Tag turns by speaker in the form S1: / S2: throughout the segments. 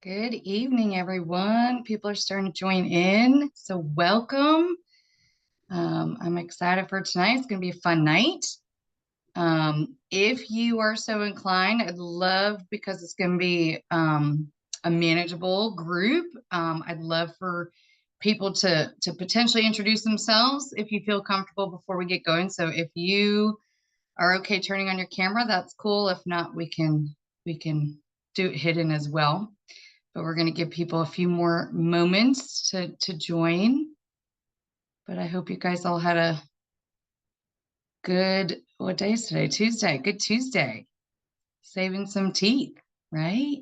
S1: Good evening, everyone. People are starting to join in, so welcome. I'm excited for tonight. It's going to be a fun night. If you are so inclined, I'd love, because it's going to be a manageable group, I'd love for people to potentially introduce themselves if you feel comfortable before we get going. So if you are okay turning on your camera, that's cool. If not, we can do it hidden as well. But we're going to give people a few more moments to join. But I hope you guys all had a good, what day is today? Tuesday. Good Tuesday. Saving some teeth, right?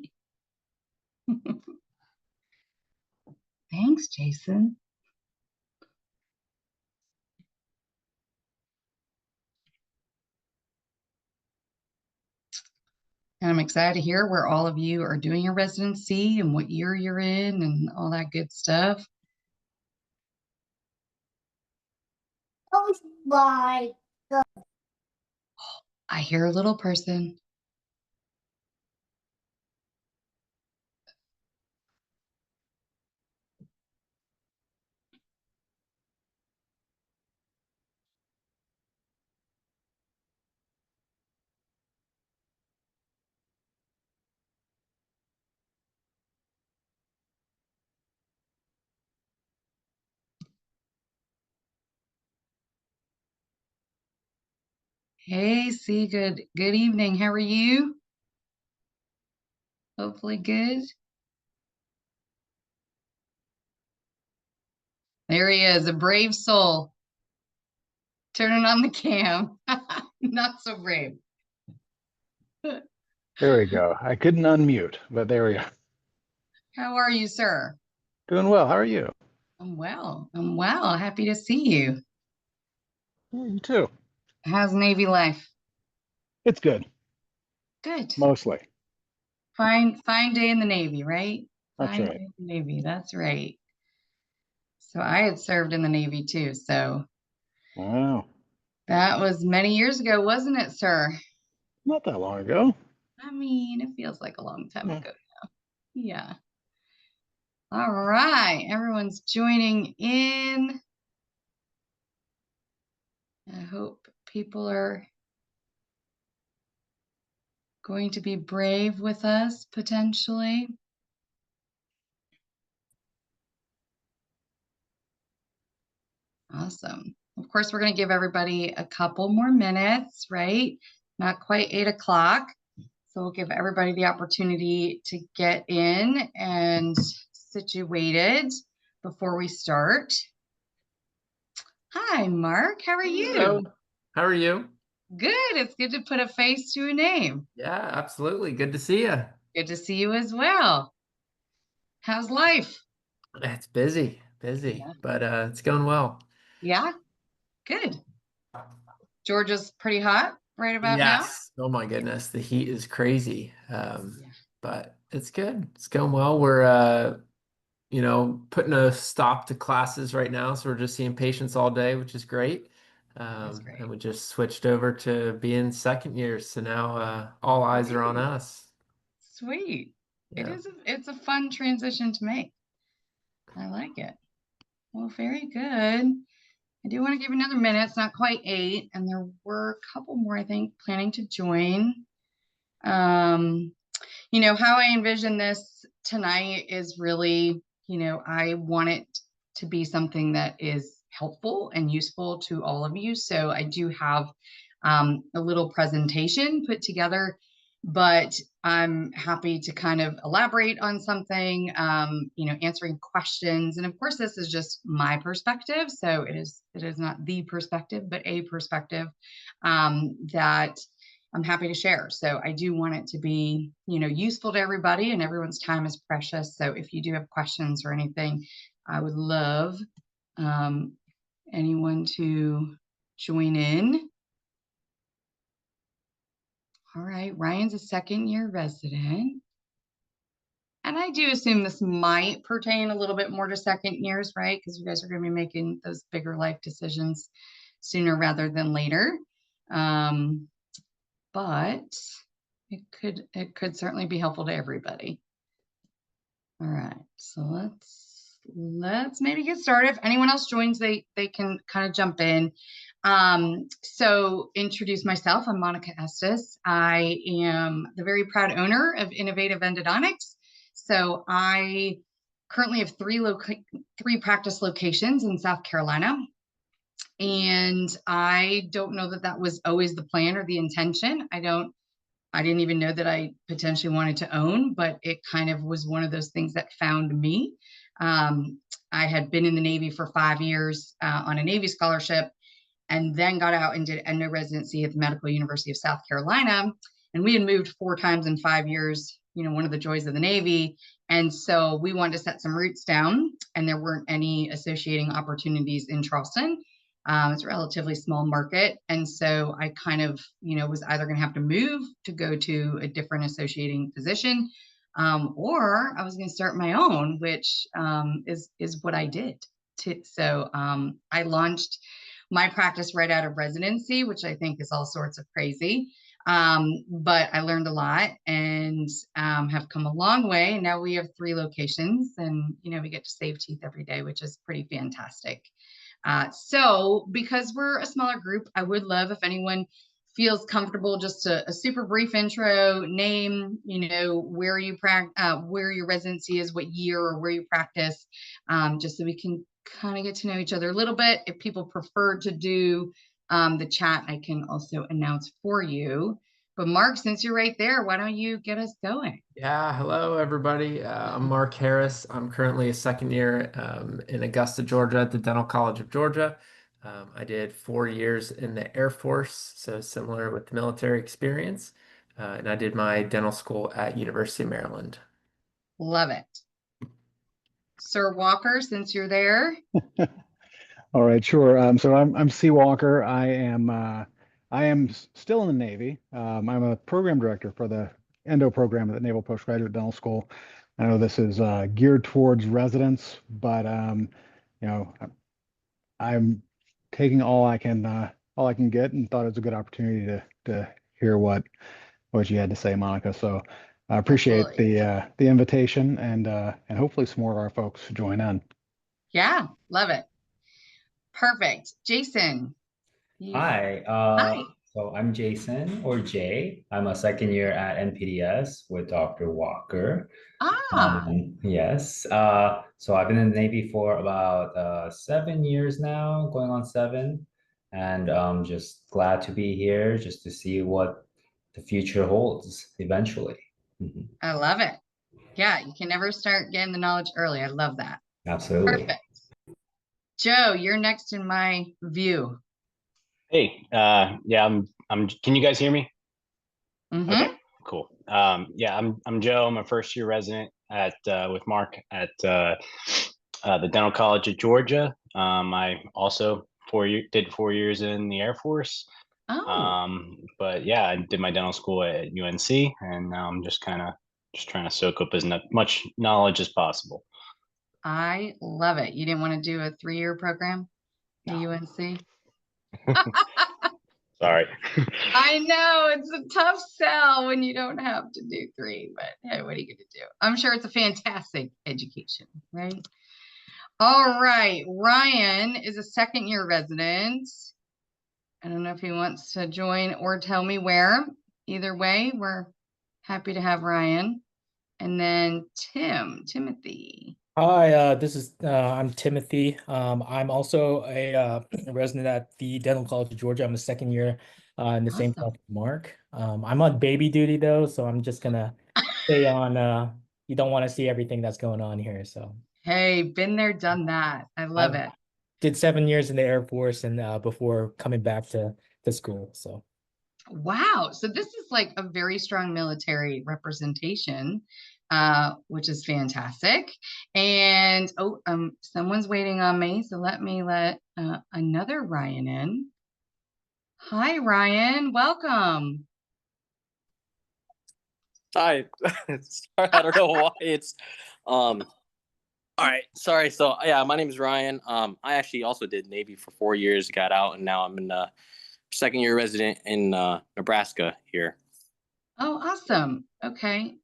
S1: Thanks, Jason. And I'm excited to hear where all of you are doing your residency and what year you're in and all that good stuff. I hear a little person. Hey, see, good evening. How are you? Hopefully good. There he is, a brave soul. Turning on the cam. Not so brave.
S2: There we go. I couldn't unmute, but there we go.
S1: How are you, sir?
S2: Doing well. How are you?
S1: I'm well. I'm well. Happy to see you.
S2: Yeah, you too.
S1: How's Navy life?
S2: It's good,
S1: Good.
S2: mostly.
S1: Fine day in the Navy, right?
S2: That's
S1: Fine
S2: right.
S1: day in the Navy. That's right. So I had served in the Navy too. So
S2: Wow.
S1: that was many years ago, wasn't it, sir?
S2: Not that long ago.
S1: I mean, it feels like a long time
S2: Yeah.
S1: ago now. Yeah. All right. Everyone's joining in. I hope people are going to be brave with us potentially. Awesome. Of course, we're going to give everybody a couple more minutes, right? Not quite 8 o'clock. So we'll give everybody the opportunity to get in and situated before we start. Hi, Mark. How are you?
S3: Hello. How are you?
S1: Good. It's good to put a face to a name.
S3: Yeah, absolutely. Good to see you.
S1: Good to see you as well. How's life?
S3: It's busy,
S1: Yeah.
S3: but it's going well.
S1: Yeah. Good. Georgia's pretty hot right about now.
S3: Yes. Oh my goodness, the heat is crazy.
S1: Yeah.
S3: But it's good. It's going well. We're putting a stop to classes right now, so we're just seeing patients all day, which is great.
S1: That's
S3: And
S1: great.
S3: we just switched over to being second years, so now all eyes are on
S1: Sweet.
S3: us.
S1: Sweet.
S3: Yeah.
S1: It's a fun transition to make. I like it. Well, very good. I do want to give another minute. It's not quite 8, and there were a couple more, I think, planning to join. Um, how I envision this tonight is really, I want it to be something that is helpful and useful to all of you. So I do have a little presentation put together, but I'm happy to kind of elaborate on something, answering questions. And of course, this is just my perspective. So it is not the perspective, but a perspective that I'm happy to share. So I do want it to be, useful to everybody, and everyone's time is precious. So if you do have questions or anything, I would love anyone to join in. All right, Ryan's a second-year resident. And I do assume this might pertain a little bit more to second years, right? Because you guys are going to be making those bigger life decisions sooner rather than later. But it could certainly be helpful to everybody. All right, so let's maybe get started. If anyone else joins, they can kind of jump in. So introduce myself. I'm Monica Estes. I am the very proud owner of Innovative Endodontics. So I currently have three practice locations in South Carolina. And I don't know that that was always the plan or the intention. I didn't even know that I potentially wanted to own, but it kind of was one of those things that found me. I had been in the Navy for 5 years on a Navy scholarship, and then got out and did endo residency at the Medical University of South Carolina. And we had moved 4 times in 5 years, one of the joys of the Navy. And so we wanted to set some roots down, and there weren't any associating opportunities in Charleston. It's a relatively small market. And so I kind of, was either going to have to move to go to a different associating position, or I was going to start my own, which is what I did. So I launched my practice right out of residency, which I think is all sorts of crazy. But I learned a lot and have come a long way. And now we have 3 locations, and we get to save teeth every day, which is pretty fantastic. So because we're a smaller group, I would love if anyone feels comfortable, just a super brief intro, name, where where your residency is, what year, or where you practice, just so we can kind of get to know each other a little bit. If people prefer to do the chat, I can also announce for you. But Mark, since you're right there, why don't you get us going?
S3: Yeah, hello everybody. I'm Mark Harris. I'm currently a second year in Augusta, Georgia at the Dental College of Georgia. I did 4 years in the Air Force, so similar with the military experience. And I did my dental school at University of Maryland.
S1: Love it. Sir Walker, since you're there.
S2: All right, sure. So I'm C. Walker. I am still in the Navy. I'm a program director for the endo program at the Naval Postgraduate Dental School. I know this is geared towards residents, but I'm taking all I can get, and thought it was a good opportunity to hear what you had to say, Monica. So I appreciate
S1: Absolutely.
S2: the invitation, and hopefully some more of our folks join in.
S1: Yeah, love it. Perfect. Jason.
S4: Hi,
S1: Hi.
S4: so I'm Jason, or Jay. I'm a second year at NPDS with Dr. Walker.
S1: Ah,
S4: Yes, so I've been in the Navy for about 7 years now, going on 7, and just glad to be here just to see what the future holds eventually. Mhm.
S1: I love it. Yeah, you can never start getting the knowledge early. I love that.
S4: Absolutely.
S1: Perfect. Joe, you're next in my view.
S5: Hey, yeah, can you guys hear me?
S1: Mm-hmm.
S5: Okay, cool. Yeah, I'm Joe. I'm a first year resident at with Mark at the Dental College of Georgia. I also did 4 years in the Air Force.
S1: Oh,
S5: But yeah, I did my dental school at UNC, and now I'm just trying to soak up as much knowledge as possible.
S1: I love it. You didn't want to do a 3-year program at
S5: No.
S1: UNC?
S5: Sorry.
S1: I know it's a tough sell when you don't have to do 3, but hey, what are you going to do? I'm sure it's a fantastic education, right? All right. Ryan is a second year resident. I don't know if he wants to join or tell me where. Either way, we're happy to have Ryan. And then Timothy.
S6: Hi, I'm Timothy. I'm also a resident at the Dental College of Georgia. I'm a second year in the same
S1: Awesome.
S6: class as Mark. I'm on baby duty though, so I'm just gonna stay on. You don't want to see everything that's going on here, so
S1: Hey, been there, done that. I love
S6: I
S1: it.
S6: did 7 years in the Air Force and before coming back to school. So
S1: Wow. So this is like a very strong military representation, which is fantastic. And someone's waiting on me. So let me let another Ryan in. Hi, Ryan. Welcome.
S7: Hi. Sorry, I don't know why it's all right. Sorry. So yeah, my name is Ryan. I actually also did Navy for 4 years, got out, and now I'm in second year resident in Nebraska here.
S1: Oh, awesome. Okay.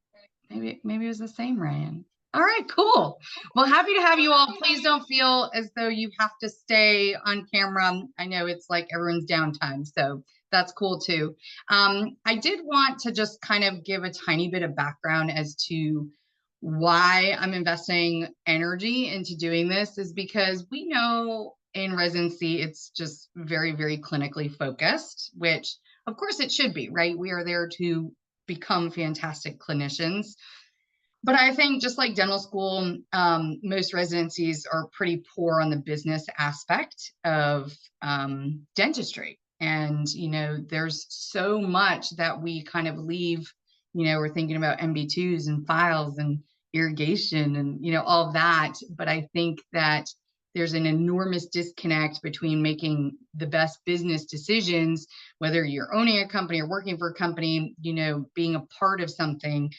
S1: Maybe it was the same Ryan. All right, cool. Well, happy to have you all. Please don't feel as though you have to stay on camera. I know it's like everyone's downtime, so that's cool too. I did want to just kind of give a tiny bit of background as to why I'm investing energy into doing this is because we know in residency, it's just very, very clinically focused, which of course it should be, right? We are there to become fantastic clinicians. But I think just like dental school, most residencies are pretty poor on the business aspect of dentistry. And, there's so much that we kind of leave, we're thinking about MB2s and files and irrigation and, all of that. But I think that there's an enormous disconnect between making the best business decisions, whether you're owning a company or working for a company, being a part of something.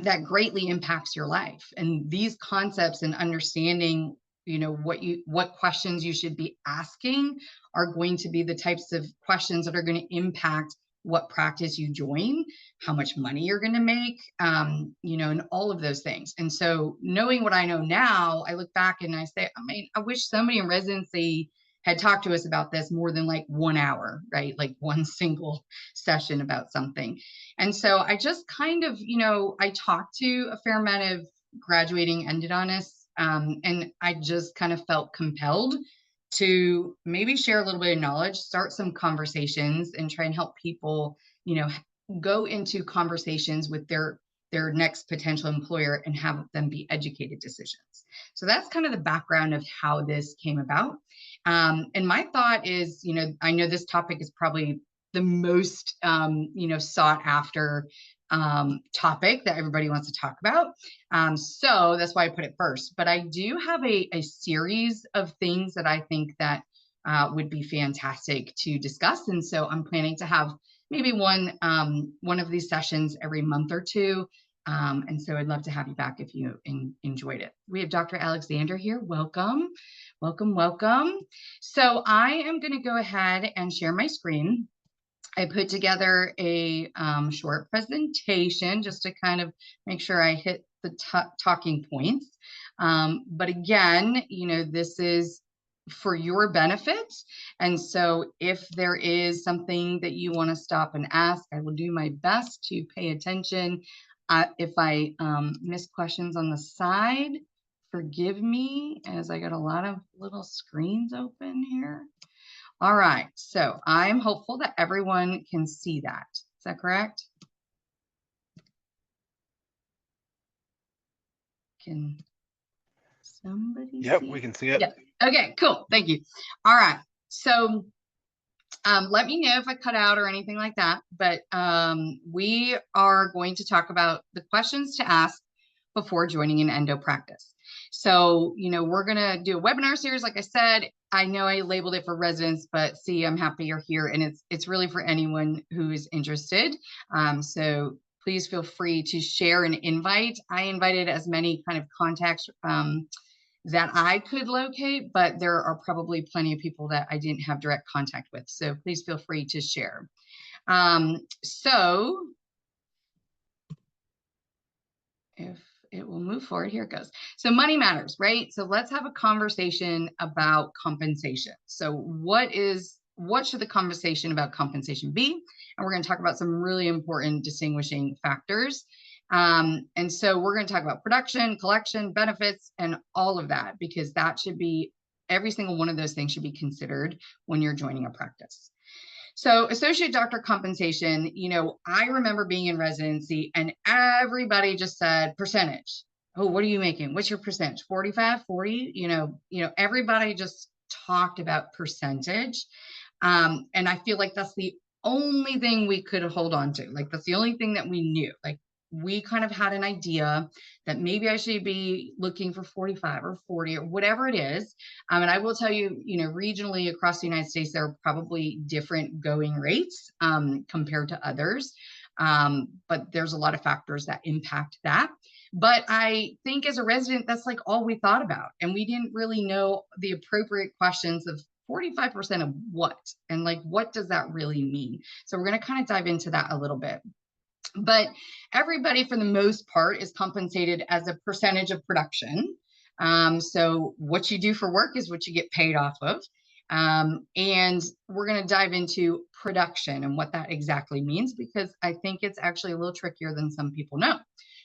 S1: That greatly impacts your life. And these concepts and understanding, what questions you should be asking are going to be the types of questions that are going to impact what practice you join, how much money you're going to make, and all of those things. And so knowing what I know now, I look back and I say, I wish somebody in residency had talked to us about this more than like 1 hour, right? Like one single session about something. And so I just kind of, I talked to a fair amount of graduating endodontists, and I just kind of felt compelled to maybe share a little bit of knowledge, start some conversations, and try and help people, go into conversations with their next potential employer and have them be educated decisions. So that's kind of the background of how this came about. And my thought is, I know this topic is probably the most, sought after topic that everybody wants to talk about. So that's why I put it first. But I do have a series of things that I think that would be fantastic to discuss. And so I'm planning to have maybe one of these sessions every month or two. And so I'd love to have you back if you enjoyed it. We have Dr. Alexander here. Welcome, welcome, welcome. So I am going to go ahead and share my screen. I put together a short presentation just to kind of make sure I hit the talking points. But again, this is for your benefit. And so if there is something that you want to stop and ask, I will do my best to pay attention. If I miss questions on the side, forgive me, as I got a lot of little screens open here. All right, so I'm hopeful that everyone can see that. Is that correct? Can somebody
S2: Yep,
S1: see
S2: we
S1: it?
S2: can see it.
S1: Yeah. Okay, cool. Thank you. All right. So let me know if I cut out or anything like that. But we are going to talk about the questions to ask before joining an endo practice. So, we're going to do a webinar series. Like I said, I know I labeled it for residents, but see, I'm happy you're here. And it's really for anyone who is interested. So please feel free to share an invite. I invited as many kind of contacts that I could locate, but there are probably plenty of people that I didn't have direct contact with. So please feel free to share. So if it will move forward, here it goes. So money matters, right? So let's have a conversation about compensation. So what should the conversation about compensation be? And we're going to talk about some really important distinguishing factors. And so we're going to talk about production, collection, benefits, and all of that, because that should be, every single one of those things should be considered when you're joining a practice. So associate doctor compensation, I remember being in residency and everybody just said percentage. Oh, what are you making? What's your percentage? 45, 40? Everybody just talked about percentage. And I feel like that's the only thing we could hold on to. Like, that's the only thing that we knew. Like, we kind of had an idea that maybe I should be looking for 45 or 40 or whatever it is. And I will tell you, regionally across the United States, there are probably different going rates compared to others. But there's a lot of factors that impact that. But I think as a resident, that's like all we thought about. And we didn't really know the appropriate questions of 45% of what, and like, what does that really mean? So we're going to kind of dive into that a little bit. But everybody, for the most part, is compensated as a percentage of production. So what you do for work is what you get paid off of. And we're going to dive into production and what that exactly means, because I think it's actually a little trickier than some people know.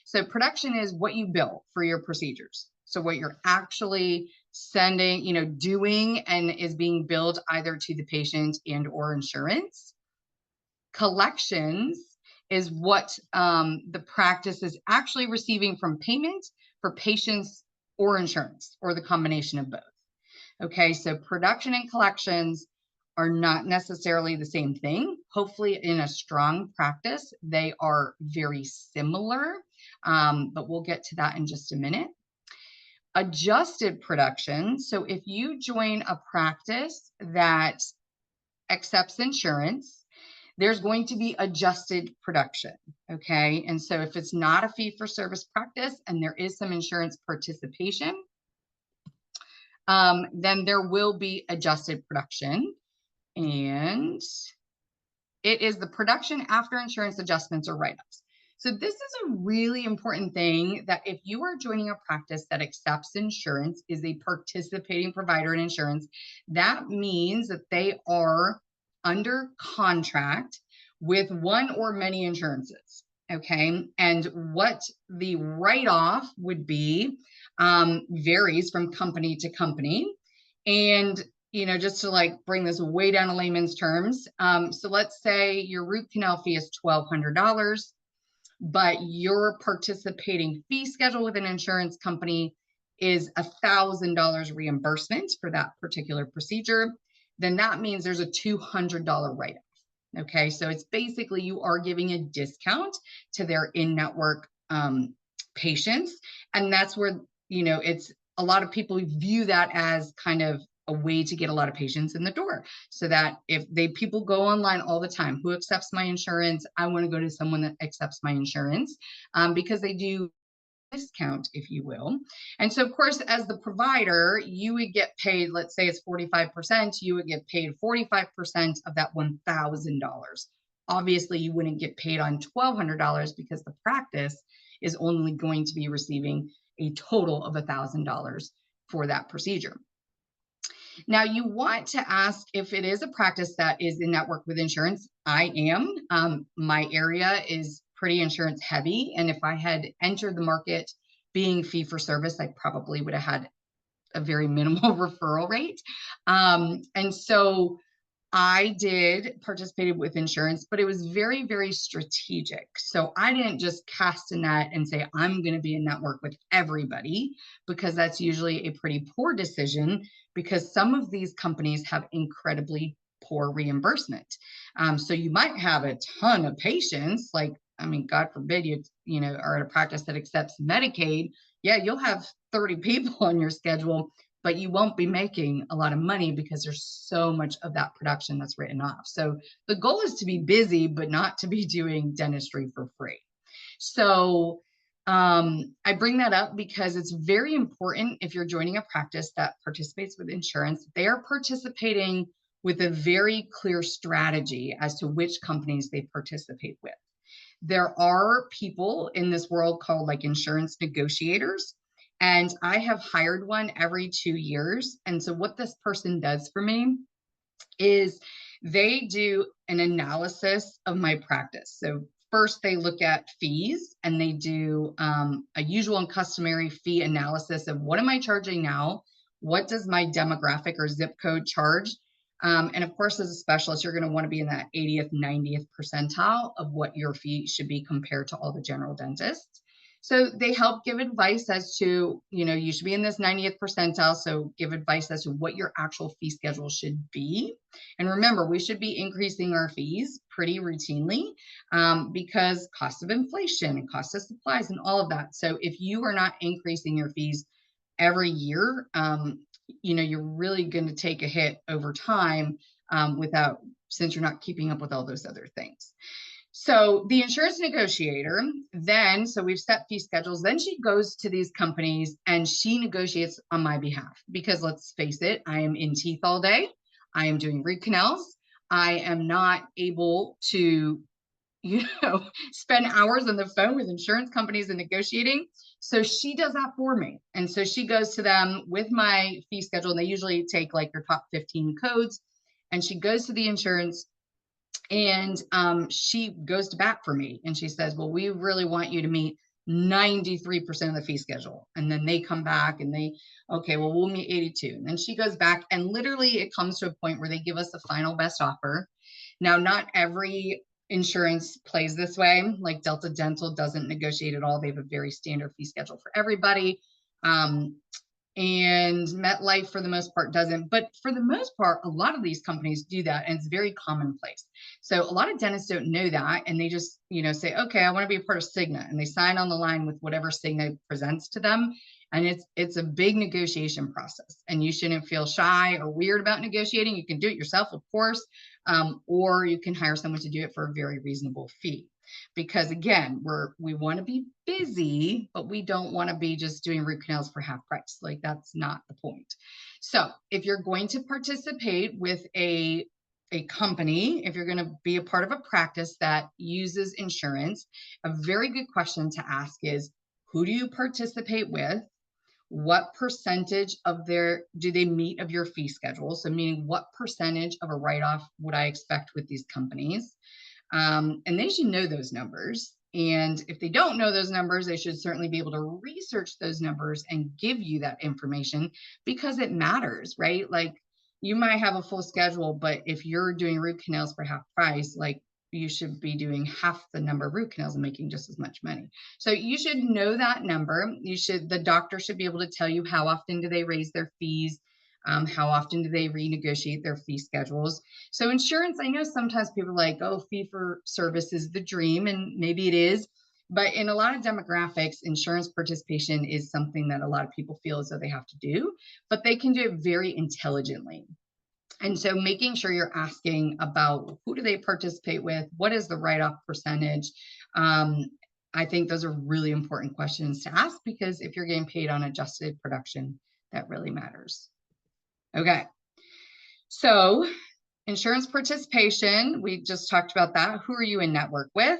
S1: So production is what you bill for your procedures. So what you're actually sending, doing and is being billed either to the patient and or insurance. Collections is what the practice is actually receiving from payment for patients or insurance, or the combination of both. Okay, so production and collections are not necessarily the same thing. Hopefully in a strong practice, they are very similar, but we'll get to that in just a minute. Adjusted production. So if you join a practice that accepts insurance, there's going to be adjusted production, okay? And so if it's not a fee-for-service practice and there is some insurance participation, then there will be adjusted production. And it is the production after insurance adjustments or write-ups. So this is a really important thing, that if you are joining a practice that accepts insurance, is a participating provider in insurance, that means that they are under contract with one or many insurances, okay? And what the write-off would be varies from company to company. And just to like bring this way down to layman's terms. So let's say your root canal fee is $1,200, but your participating fee schedule with an insurance company is $1,000 reimbursement for that particular procedure. Then that means there's a $200 write-off. Okay, so it's basically you are giving a discount to their in-network patients, and that's where it's a lot of people view that as kind of a way to get a lot of patients in the door, so that if people go online all the time, who accepts my insurance? I want to go to someone that accepts my insurance, because they do discount, if you will. And so of course, as the provider, you would get paid, let's say it's 45%, you would get paid 45% of that $1,000. Obviously, you wouldn't get paid on $1,200 because the practice is only going to be receiving a total of $1,000 for that procedure. Now, you want to ask if it is a practice that is in network with insurance. I am. My area is pretty insurance heavy. And if I had entered the market being fee for service, I probably would have had a very minimal referral rate. And so I did participate with insurance, but it was very, very strategic. So I didn't just cast a net and say, I'm going to be in network with everybody, because that's usually a pretty poor decision, because some of these companies have incredibly poor reimbursement. So you might have a ton of patients, like, I mean, God forbid you are at a practice that accepts Medicaid. Yeah, you'll have 30 people on your schedule, but you won't be making a lot of money because there's so much of that production that's written off. So the goal is to be busy, but not to be doing dentistry for free. So I bring that up because it's very important, if you're joining a practice that participates with insurance, they are participating with a very clear strategy as to which companies they participate with. There are people in this world called like insurance negotiators, and I have hired one every 2 years. And so what this person does for me is they do an analysis of my practice. So first they look at fees, and they do a usual and customary fee analysis of what am I charging now? What does my demographic or zip code charge? And of course, as a specialist, you're going to want to be in that 80th, 90th percentile of what your fee should be compared to all the general dentists. So they help give advice as to, you should be in this 90th percentile. So give advice as to what your actual fee schedule should be. And remember, we should be increasing our fees pretty routinely because cost of inflation and cost of supplies and all of that. So if you are not increasing your fees every year, you're really going to take a hit over time since you're not keeping up with all those other things. So the insurance negotiator then, so we've set fee schedules, then she goes to these companies and she negotiates on my behalf, because let's face it, I am in teeth all day. I am doing root canals. I am not able to, spend hours on the phone with insurance companies and negotiating. So she does that for me. And so she goes to them with my fee schedule, and they usually take like your top 15 codes. And she goes to the insurance, and she goes to bat for me, and she says, well, we really want you to meet 93% of the fee schedule. And then they come back and they, okay, well, we'll meet 82. And then she goes back, and literally it comes to a point where they give us the final best offer. Now, not every insurance plays this way. Like Delta Dental doesn't negotiate at all. They have a very standard fee schedule for everybody. And MetLife, for the most part, doesn't. But for the most part, a lot of these companies do that, and it's very commonplace. So a lot of dentists don't know that, and they just, say, okay, I want to be a part of Cigna, and they sign on the line with whatever Cigna presents to them. And it's a big negotiation process, and you shouldn't feel shy or weird about negotiating. You can do it yourself, of course, or you can hire someone to do it for a very reasonable fee. Because again, we want to be busy, but we don't want to be just doing root canals for half price. Like, that's not the point. So if you're going to participate with a company, if you're going to be a part of a practice that uses insurance, a very good question to ask is, who do you participate with? What percentage of do they meet of your fee schedule? So meaning, what percentage of a write-off would I expect with these companies? And they should know those numbers. And if they don't know those numbers, they should certainly be able to research those numbers and give you that information, because it matters, right? Like, you might have a full schedule, but if you're doing root canals for half price, like, you should be doing half the number of root canals and making just as much money. So you should know that number. The doctor should be able to tell you how often do they raise their fees, how often do they renegotiate their fee schedules. So insurance, I know sometimes people are like, oh, fee for service is the dream, and maybe it is. But in a lot of demographics, insurance participation is something that a lot of people feel as though they have to do, but they can do it very intelligently. And so making sure you're asking about who do they participate with, what is the write-off percentage? I think those are really important questions to ask, because if you're getting paid on adjusted production, that really matters. Okay, so insurance participation, we just talked about that. Who are you in network with?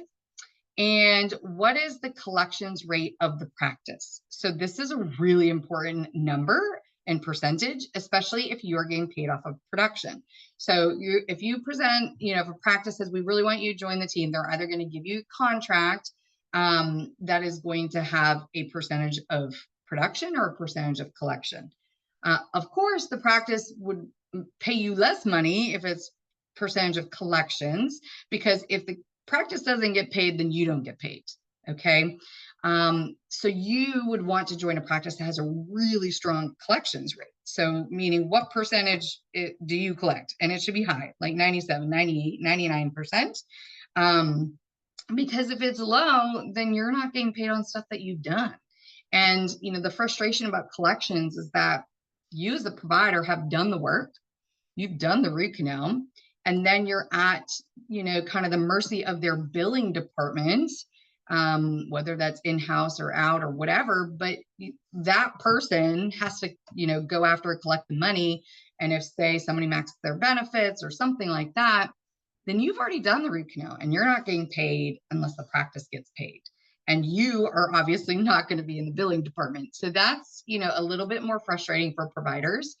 S1: And what is the collections rate of the practice? So this is a really important number and percentage, especially if you're getting paid off of production. So if you present, if a practice says, we really want you to join the team, they're either going to give you a contract that is going to have a percentage of production or a percentage of collection. Of course, the practice would pay you less money if it's percentage of collections, because if the practice doesn't get paid, then you don't get paid. Okay. So you would want to join a practice that has a really strong collections rate. So meaning, what percentage do you collect? And it should be high, like 97, 98, 99%. Because if it's low, then you're not getting paid on stuff that you've done. And, the frustration about collections is that you as the provider have done the work, you've done the root canal, and then you're at, kind of the mercy of their billing department, whether that's in-house or out or whatever, but that person has to, go after and collect the money. And if, say, somebody maxes their benefits or something like that, then you've already done the root canal, and you're not getting paid unless the practice gets paid. And you are obviously not going to be in the billing department. So that's, a little bit more frustrating for providers.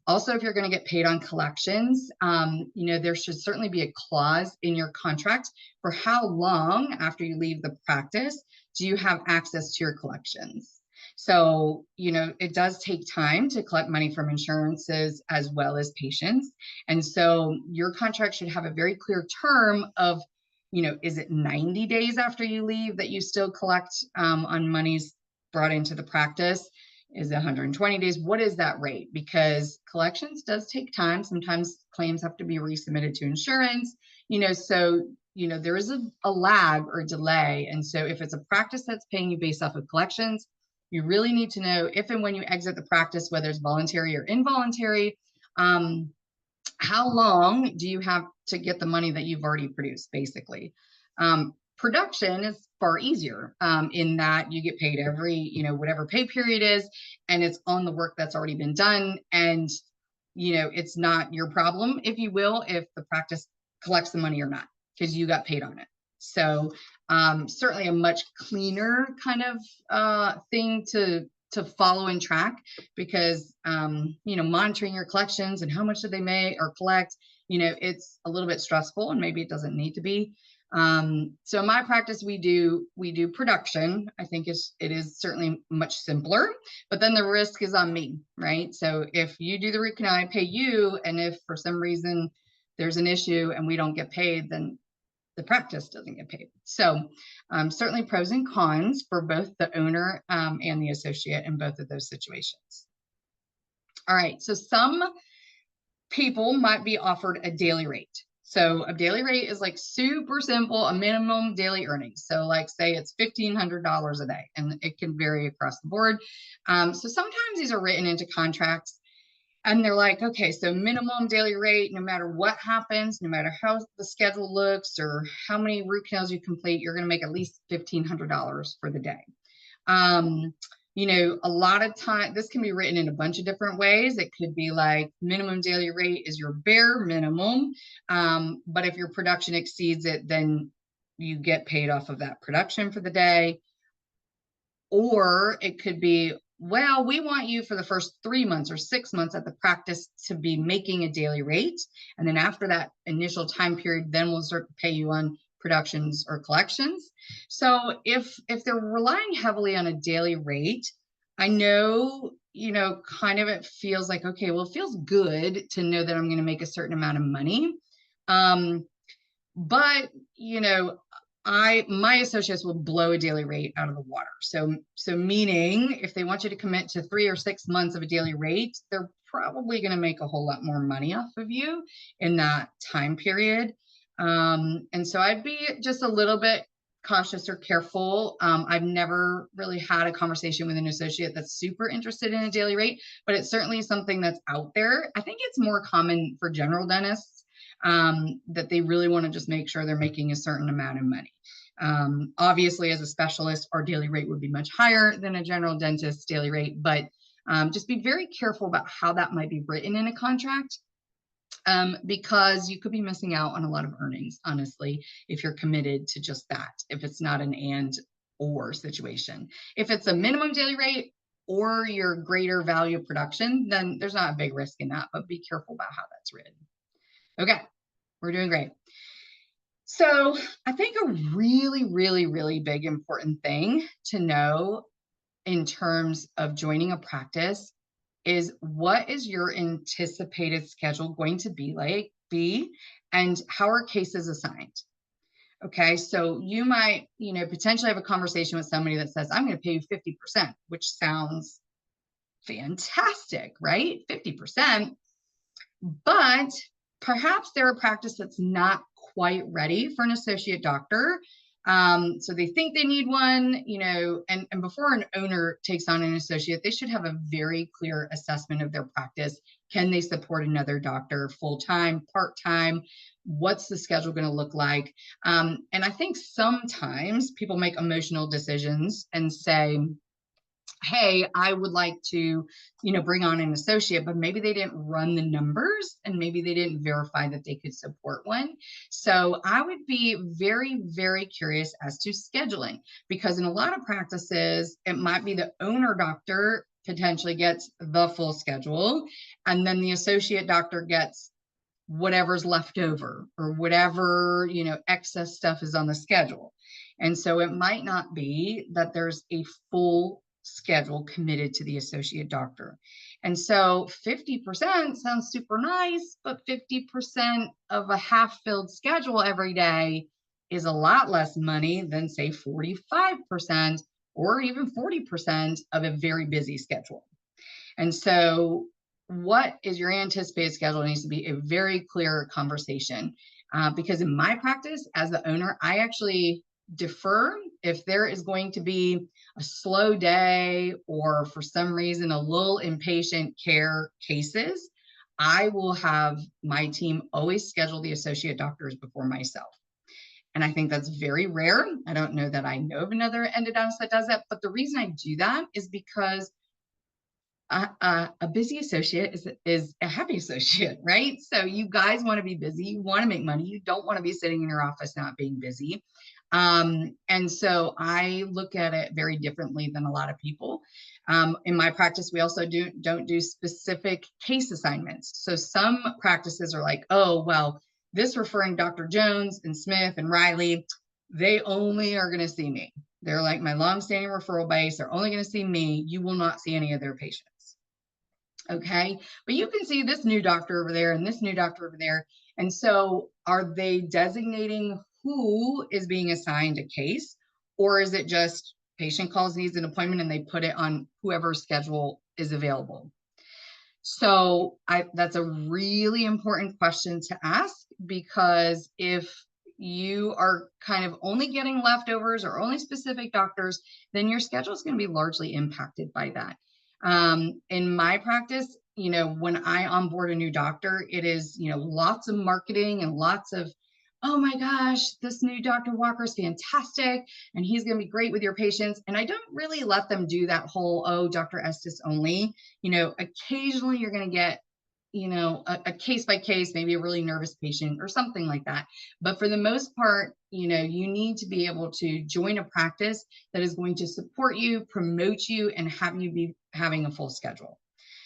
S1: Also, if you're going to get paid on collections, there should certainly be a clause in your contract for how long after you leave the practice do you have access to your collections. So, it does take time to collect money from insurances as well as patients. And so your contract should have a very clear term of, is it 90 days after you leave that you still collect on monies brought into the practice? Is it 120 days? What is that rate? Because collections does take time. Sometimes claims have to be resubmitted to insurance, so, there is a lag or delay. And so if it's a practice that's paying you based off of collections, you really need to know if and when you exit the practice, whether it's voluntary or involuntary, how long do you have to get the money that you've already produced, basically. Production is far easier in that you get paid every, whatever pay period is, and it's on the work that's already been done. And, it's not your problem, if you will, if the practice collects the money or not, because you got paid on it. So certainly a much cleaner kind of thing to follow and track, because monitoring your collections and how much did they make or collect, it's a little bit stressful, and maybe it doesn't need to be. So in my practice, we do production. I think it is certainly much simpler, but then the risk is on me, right? So if you do the root canal, I pay you, and if for some reason there's an issue and we don't get paid, then the practice doesn't get paid. So certainly pros and cons for both the owner and the associate in both of those situations. All right, so some people might be offered a daily rate. So a daily rate is like super simple, a minimum daily earnings. So like say it's $1,500 a day, and it can vary across the board. So sometimes these are written into contracts, and they're like, okay, so minimum daily rate, no matter what happens, no matter how the schedule looks or how many root canals you complete, you're going to make at least $1,500 for the day. A lot of time, this can be written in a bunch of different ways. It could be like minimum daily rate is your bare minimum. But if your production exceeds it, then you get paid off of that production for the day. Or it could be, well, we want you for the first 3 months or 6 months at the practice to be making a daily rate. And then after that initial time period, then we'll start to pay you on productions or collections. So if they're relying heavily on a daily rate, I know, kind of it feels like, okay, well, it feels good to know that I'm going to make a certain amount of money. But, my associates will blow a daily rate out of the water. So meaning if they want you to commit to 3 or 6 months of a daily rate, they're probably going to make a whole lot more money off of you in that time period. And so I'd be just a little bit cautious or careful. I've never really had a conversation with an associate that's super interested in a daily rate, but it's certainly something that's out there. I think it's more common for general dentists, that they really want to just make sure they're making a certain amount of money. Obviously, as a specialist, our daily rate would be much higher than a general dentist's daily rate, but just be very careful about how that might be written in a contract, because you could be missing out on a lot of earnings, honestly, if you're committed to just that, if it's not an and or situation. If it's a minimum daily rate or your greater value of production, then there's not a big risk in that, but be careful about how that's written. Okay, we're doing great. So I think a really, really, really big important thing to know in terms of joining a practice is, what is your anticipated schedule going to be, and how are cases assigned? Okay, so you might, potentially have a conversation with somebody that says, I'm going to pay you 50%, which sounds fantastic, right? 50%, but perhaps they're a practice that's not quite ready for an associate doctor. So they think they need one, and before an owner takes on an associate, they should have a very clear assessment of their practice. Can they support another doctor full-time, part-time? What's the schedule going to look like? And I think sometimes people make emotional decisions and say, hey, I would like to, bring on an associate, but maybe they didn't run the numbers and maybe they didn't verify that they could support one. So I would be very, very curious as to scheduling, because in a lot of practices, it might be the owner doctor potentially gets the full schedule, and then the associate doctor gets whatever's left over or whatever, excess stuff is on the schedule. And so it might not be that there's a full schedule committed to the associate doctor. And so 50% sounds super nice, but 50% of a half-filled schedule every day is a lot less money than, say, 45% or even 40% of a very busy schedule. And so what is your anticipated schedule needs to be a very clear conversation, because in my practice as the owner, I actually defer if there is going to be a slow day or for some reason a lull in patient care cases. I will have my team always schedule the associate doctors before myself. And I think that's very rare. I don't know that I know of another endodontist that does that, but the reason I do that is because a busy associate is a happy associate, right? So you guys want to be busy, you want to make money, you don't want to be sitting in your office not being busy. And so I look at it very differently than a lot of people. In my practice, we also don't do specific case assignments. So some practices are like, oh, well, this referring Dr. Jones and Smith and Riley, they only are going to see me. They're like my longstanding referral base. They're only going to see me. You will not see any of their patients. Okay. But you can see this new doctor over there and this new doctor over there. And so are they designating who is being assigned a case, or is it just patient calls, needs an appointment, and they put it on whoever's schedule is available? So that's a really important question to ask, because if you are kind of only getting leftovers or only specific doctors, then your schedule is going to be largely impacted by that. In my practice, when I onboard a new doctor, it is, lots of marketing and lots of, oh my gosh, this new Dr. Walker is fantastic and he's going to be great with your patients. And I don't really let them do that whole, oh, Dr. Estes only. Occasionally you're going to get, a case by case, maybe a really nervous patient or something like that. But for the most part, you need to be able to join a practice that is going to support you, promote you, and have you be having a full schedule.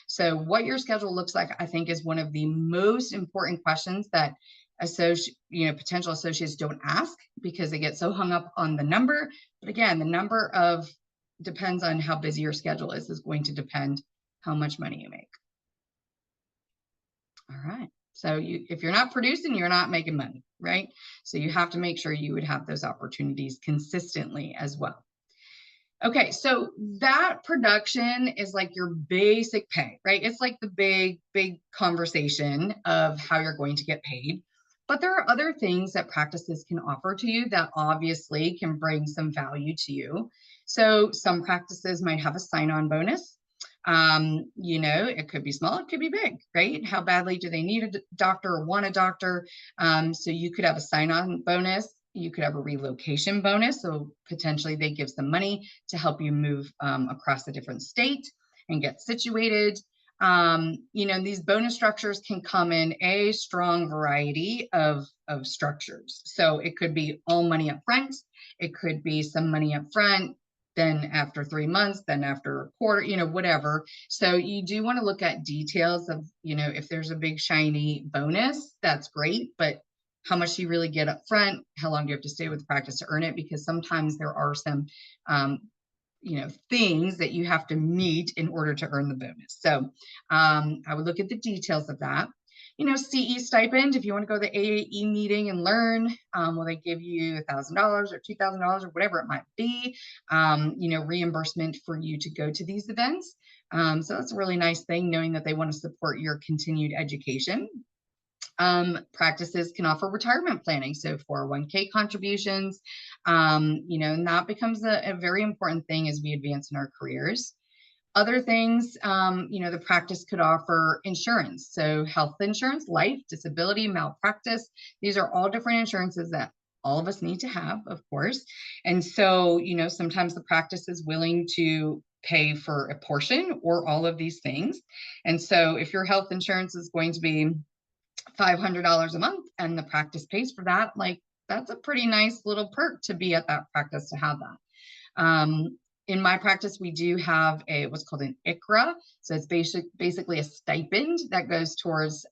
S1: So what your schedule looks like, I think, is one of the most important questions that potential associates don't ask, because they get so hung up on the number. But again, the number depends on how busy your schedule is going to depend how much money you make. All right. So if you're not producing, you're not making money, right? So you have to make sure you would have those opportunities consistently as well. Okay, so that production is like your basic pay, right? It's like the big conversation of how you're going to get paid. But there are other things that practices can offer to you that obviously can bring some value to you. So some practices might have a sign-on bonus. It could be small, it could be big, right? How badly do they need a doctor or want a doctor? So you could have a sign-on bonus. You could have a relocation bonus. So potentially they give some money to help you move across a different state and get situated. These bonus structures can come in a strong variety of structures. So it could be all money up front. It could be some money up front, then after 3 months, then after a quarter, whatever. So you do want to look at details of, if there's a big shiny bonus, that's great, but how much do you really get up front? How long do you have to stay with the practice to earn it? Because sometimes there are some, things that you have to meet in order to earn the bonus. So I would look at the details of that. CE stipend, if you want to go to the AAE meeting and learn, will they give you $1,000 or $2,000 or whatever it might be, reimbursement for you to go to these events. So that's a really nice thing, knowing that they want to support your continued education. Practices can offer retirement planning, so 401k contributions, and that becomes a very important thing as we advance in our careers. Other things, the practice could offer insurance. So health insurance, life, disability, malpractice. These are all different insurances that all of us need to have, of course. And so, sometimes the practice is willing to pay for a portion or all of these things. And so if your health insurance is going to be $500 a month and the practice pays for that, that's a pretty nice little perk to be at that practice to have that. In my practice, we do have what's called an ICRA. So it's basically a stipend that goes towards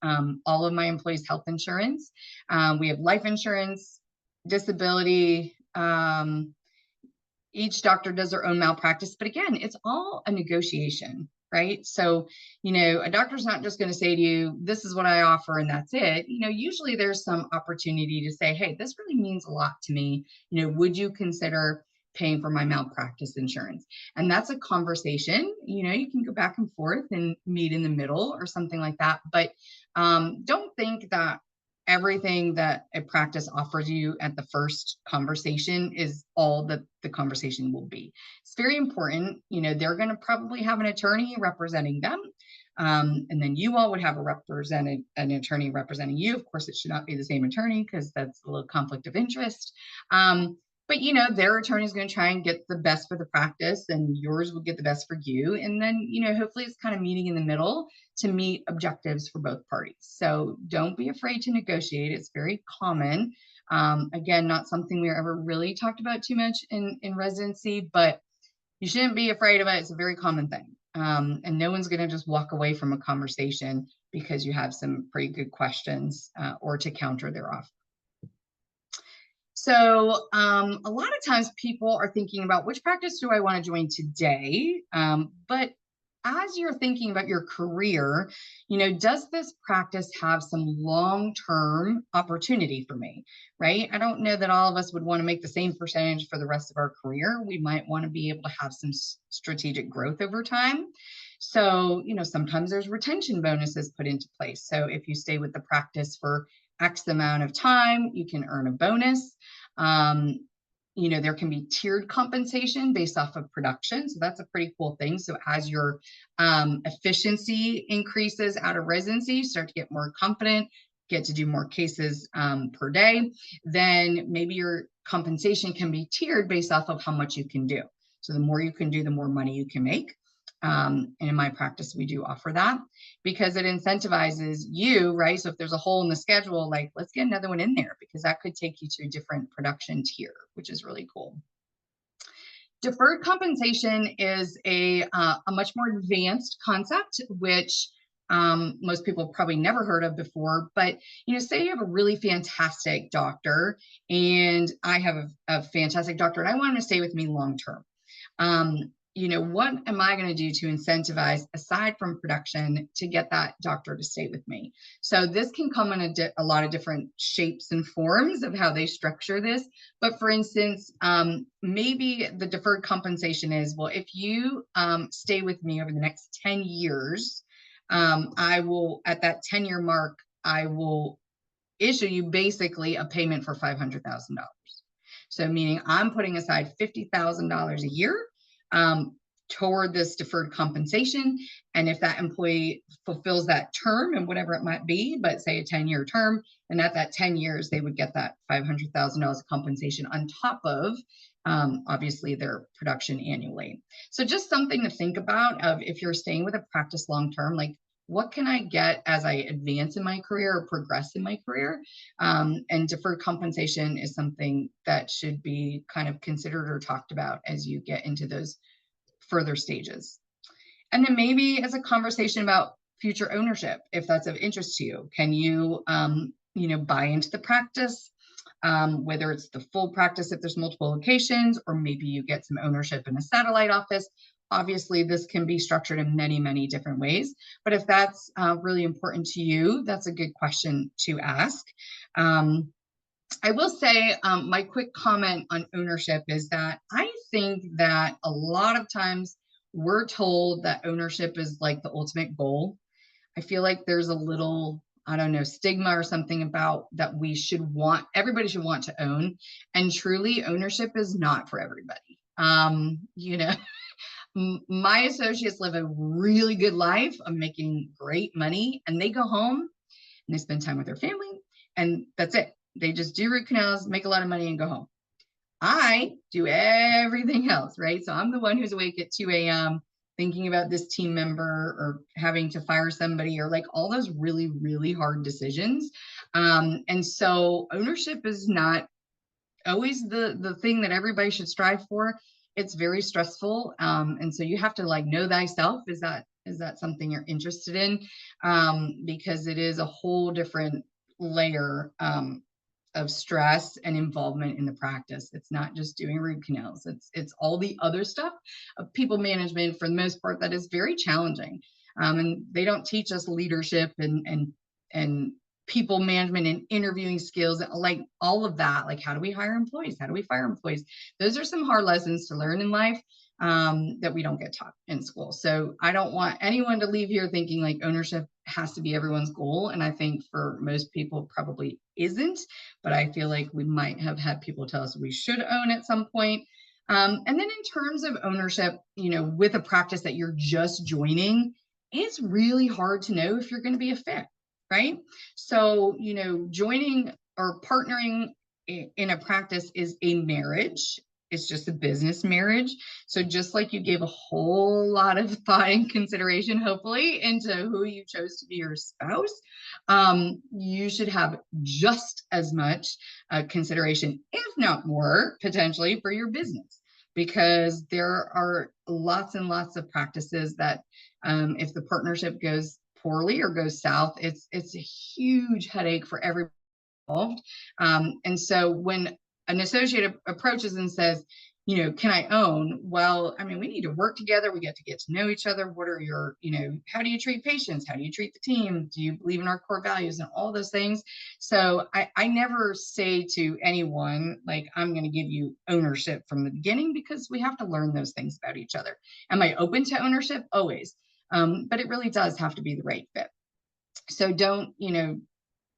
S1: all of my employees' health insurance. We have life insurance, disability. Each doctor does their own malpractice, but again, it's all a negotiation, right? So, a doctor's not just going to say to you, this is what I offer and that's it. Usually there's some opportunity to say, hey, this really means a lot to me. Would you consider paying for my malpractice insurance? And that's a conversation. You can go back and forth and meet in the middle or something like that. But don't think that everything that a practice offers you at the first conversation is all that the conversation will be. It's very important. They're going to probably have an attorney representing them. And then you all would have an attorney representing you. Of course, it should not be the same attorney because that's a little conflict of interest. But, you know, their attorney is going to try and get the best for the practice, and yours will get the best for you. And then, you know, hopefully it's kind of meeting in the middle to meet objectives for both parties. So don't be afraid to negotiate. It's very common. Again, not something we ever really talked about too much in residency, but you shouldn't be afraid of it. It's a very common thing. And no one's going to just walk away from a conversation because you have some pretty good questions or to counter their offer. So a lot of times people are thinking about which practice do I want to join today? But as you're thinking about your career, you know, does this practice have some long-term opportunity for me, right? I don't know that all of us would want to make the same percentage for the rest of our career. We might want to be able to have some strategic growth over time. So, you know, sometimes there's retention bonuses put into place. So if you stay with the practice for X amount of time, you can earn a bonus. You know, there can be tiered compensation based off of production. So that's a pretty cool thing. So as your efficiency increases out of residency, you start to get more confident, get to do more cases per day, then maybe your compensation can be tiered based off of how much you can do. So the more you can do, the more money you can make. And in my practice, we do offer that because it incentivizes you, right? So if there's a hole in the schedule, like let's get another one in there because that could take you to a different production tier, which is really cool. Deferred compensation is a much more advanced concept, which most people probably never heard of before. But, you know, say you have a really fantastic doctor and I have a fantastic doctor and I want him to stay with me long term. You know, what am I going to do to incentivize, aside from production, to get that doctor to stay with me? So this can come in a lot of different shapes and forms of how they structure this. But for instance, maybe the deferred compensation is, well, if you stay with me over the next 10 years, I will, at that 10-year mark, I will issue you basically a payment for $500,000. So meaning I'm putting aside $50,000 a year toward this deferred compensation. And if that employee fulfills that term and whatever it might be, but say a 10-year term, and at that 10 years, they would get that $500,000 compensation on top of obviously their production annually. So just something to think about of if you're staying with a practice long-term, like what can I get as I advance in my career or progress in my career? And deferred compensation is something that should be kind of considered or talked about as you get into those further stages. And then maybe as a conversation about future ownership, if that's of interest to you. Can you, you know, buy into the practice, whether it's the full practice if there's multiple locations, or maybe you get some ownership in a satellite office. Obviously, this can be structured in many, many different ways. But if that's really important to you, that's a good question to ask. I will say my quick comment on ownership is that I think that a lot of times we're told that ownership is like the ultimate goal. I feel like there's a little, I don't know, stigma or something about that everybody should want to own. And truly, ownership is not for everybody. You know, my associates live a really good life of making great money, and they go home and they spend time with their family, and that's it. They just do root canals, make a lot of money, and go home. I do everything else, right? So I'm the one who's awake at 2 a.m. thinking about this team member or having to fire somebody or like all those really, really hard decisions. And so ownership is not always the thing that everybody should strive for. It's very stressful. And so you have to like know thyself. Is that something you're interested in? Because it is a whole different layer of stress and involvement in the practice. It's not just doing root canals. It's all the other stuff of people management for the most part that is very challenging. And they don't teach us leadership and people management and interviewing skills, like all of that. Like, how do we hire employees? How do we fire employees? Those are some hard lessons to learn in life that we don't get taught in school. So I don't want anyone to leave here thinking like ownership has to be everyone's goal. And I think for most people probably isn't, but I feel like we might have had people tell us we should own at some point. And then in terms of ownership, you know, with a practice that you're just joining, it's really hard to know if you're going to be a fit, right? So, you know, joining or partnering in a practice is a marriage. It's just a business marriage. So just like you gave a whole lot of thought and consideration, hopefully, into who you chose to be your spouse, you should have just as much consideration, if not more, potentially for your business, because there are lots and lots of practices that if the partnership goes poorly or goes south, it's a huge headache for everybody involved. And so when an associate approaches and says, you know, can I own? Well, I mean, we need to work together. We get to know each other. What are your, you know, how do you treat patients? How do you treat the team? Do you believe in our core values and all those things? So I never say to anyone, like, I'm going to give you ownership from the beginning, because we have to learn those things about each other. Am I open to ownership? Always. But it really does have to be the right fit. So don't, you know,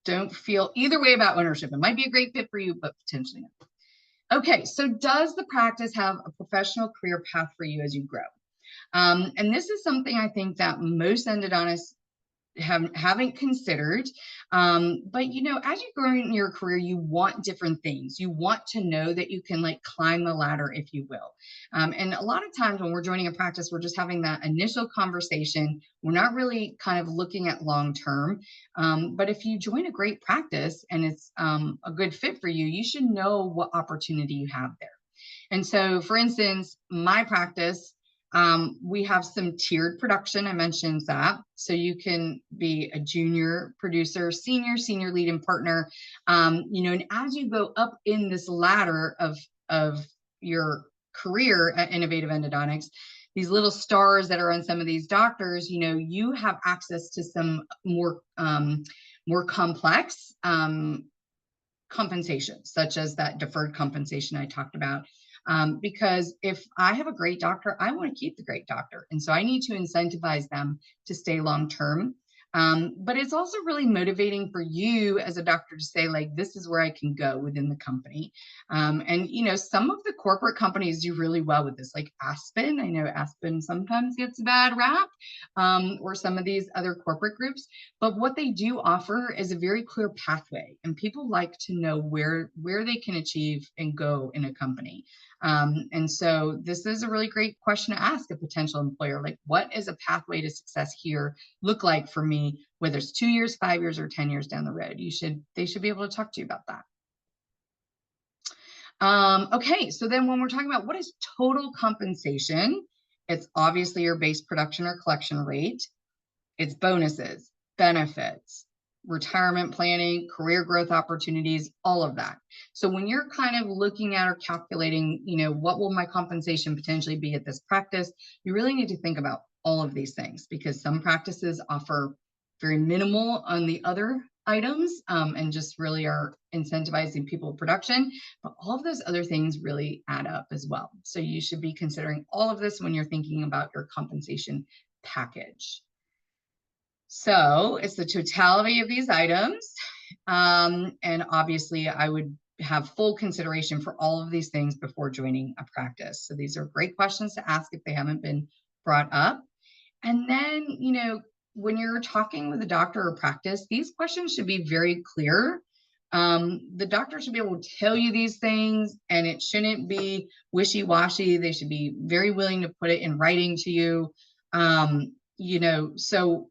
S1: don't feel either way about ownership. It might be a great fit for you, but potentially not. Okay, so does the practice have a professional career path for you as you grow? And this is something I think that most endodontists haven't considered. But you know, as you grow in your career, you want different things. You want to know that you can like climb the ladder, if you will. And a lot of times when we're joining a practice, we're just having that initial conversation. We're not really kind of looking at long term. But if you join a great practice and it's a good fit for you, you should know what opportunity you have there. And so, for instance, my practice, we have some tiered production. I mentioned that. So you can be a junior producer, senior lead, and partner. You know, and as you go up in this ladder of your career at Innovative Endodontics, these little stars that are on some of these doctors, you know, you have access to some more complex compensation, such as that deferred compensation I talked about. Because if I have a great doctor, I want to keep the great doctor. And so I need to incentivize them to stay long term. But it's also really motivating for you as a doctor to say, like, this is where I can go within the company. And, you know, some of the corporate companies do really well with this, like Aspen. I know Aspen sometimes gets a bad rap, or some of these other corporate groups. But what they do offer is a very clear pathway, and people like to know where they can achieve and go in a company. And so this is a really great question to ask a potential employer, like, what is a pathway to success here look like for me, whether it's 2 years, 5 years, or 10 years down the road? They should be able to talk to you about that. Okay, so then when we're talking about what is total compensation, it's obviously your base production or collection rate. It's bonuses, benefits, retirement planning, career growth opportunities, all of that. So when you're kind of looking at or calculating, you know, what will my compensation potentially be at this practice, you really need to think about all of these things, because some practices offer very minimal on the other items, and just really are incentivizing people production, but all of those other things really add up as well. So you should be considering all of this when you're thinking about your compensation package. So it's the totality of these items. And obviously I would have full consideration for all of these things before joining a practice. So these are great questions to ask if they haven't been brought up. And then, you know, when you're talking with a doctor or practice, these questions should be very clear. The doctor should be able to tell you these things, and it shouldn't be wishy-washy. They should be very willing to put it in writing to you. You know, so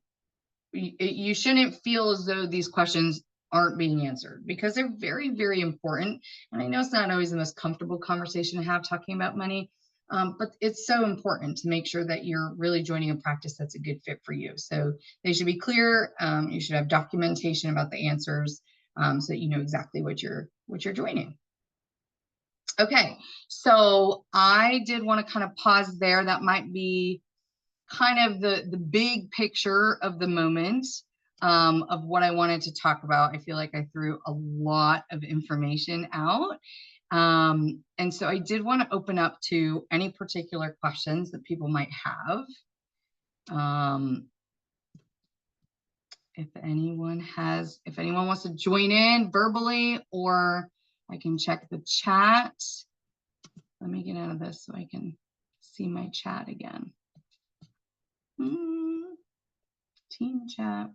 S1: you shouldn't feel as though these questions aren't being answered, because they're very, very important. And I know it's not always the most comfortable conversation to have talking about money, but it's so important to make sure that you're really joining a practice that's a good fit for you. So they should be clear. You should have documentation about the answers, so that you know exactly what you're joining. Okay, so I did want to kind of pause there. That might be kind of the big picture of the moment, of what I wanted to talk about. I feel like I threw a lot of information out. And so I did want to open up to any particular questions that people might have. If anyone wants to join in verbally, or I can check the chat. Let me get out of this so I can see my chat again. Team chat.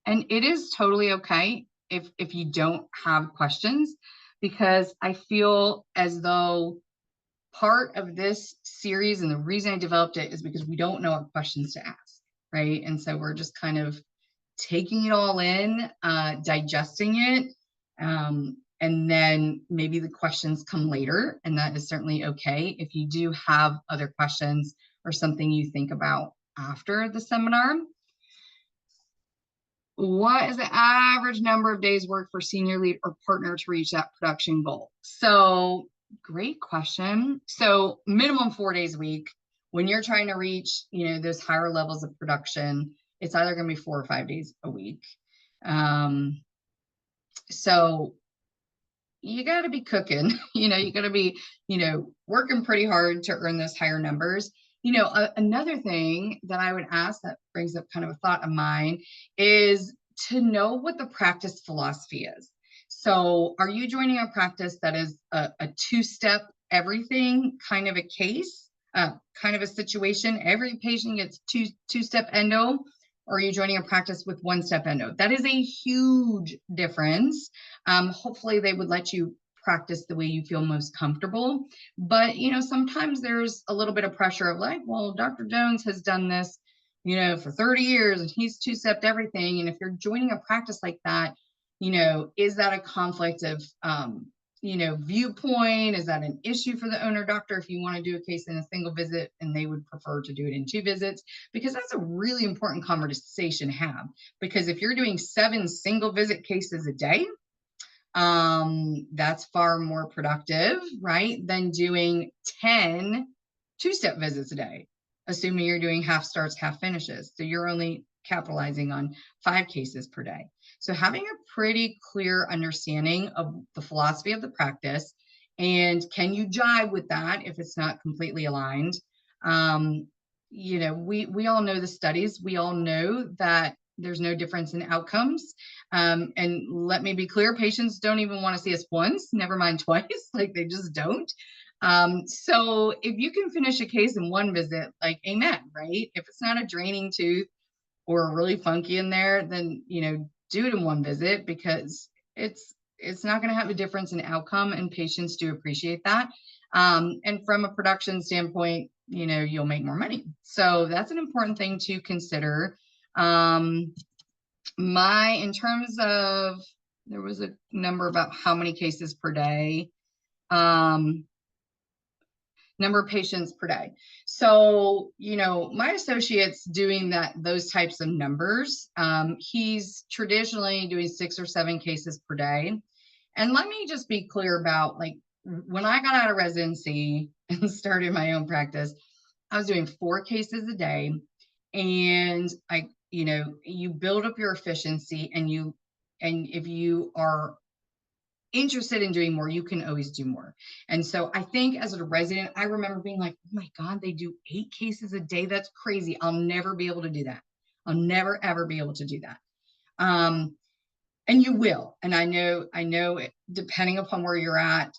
S1: And it is totally okay if you don't have questions, because I feel as though part of this series and the reason I developed it is because we don't know what questions to ask, right? And so we're just kind of taking it all in, digesting it, and then maybe the questions come later, and that is certainly okay. If you do have other questions or something you think about after the seminar. What is the average number of days work for senior lead or partner to reach that production goal? So great question. So minimum 4 days a week. When you're trying to reach, those higher levels of production, it's either going to be 4 or 5 days a week. So you got to be cooking, you got to be, working pretty hard to earn those higher numbers. Another thing that I would ask that brings up kind of a thought of mine is to know what the practice philosophy is. So are you joining a practice that is a two-step everything kind of a case, kind of a situation? Every patient gets two-step endo, or are you joining a practice with one-step endo? That is a huge difference. Hopefully they would let you practice the way you feel most comfortable. But, sometimes there's a little bit of pressure of like, well, Dr. Jones has done this, for 30 years and he's two-stepped everything. And if you're joining a practice like that, is that a conflict of, viewpoint? Is that an issue for the owner doctor if you want to do a case in a single visit and they would prefer to do it in 2 visits? Because that's a really important conversation to have. Because if you're doing 7 single visit cases a day, that's far more productive, right, than doing 10 two-step visits a day, assuming you're doing half starts, half finishes. So you're only capitalizing on 5 cases per day. So having a pretty clear understanding of the philosophy of the practice, and can you jive with that if it's not completely aligned? We all know the studies. We all know that there's no difference in outcomes. And let me be clear, patients don't even want to see us once, never mind twice, like they just don't. So if you can finish a case in 1 visit, like amen, right? If it's not a draining tooth or really funky in there, then, do it in 1 visit, because it's not going to have a difference in outcome, and patients do appreciate that. And from a production standpoint, you'll make more money. So that's an important thing to consider. In terms of, there was a number about how many cases per day, number of patients per day. So, my associate's doing those types of numbers. He's traditionally doing 6 or 7 cases per day. And let me just be clear about, like, when I got out of residency and started my own practice, I was doing 4 cases a day. And you build up your efficiency, and if you are interested in doing more, you can always do more. And so I think as a resident, I remember being like, oh my God, they do 8 cases a day. That's crazy. I'll never be able to do that. I'll never, ever be able to do that. And you will. And I know it, depending upon where you're at,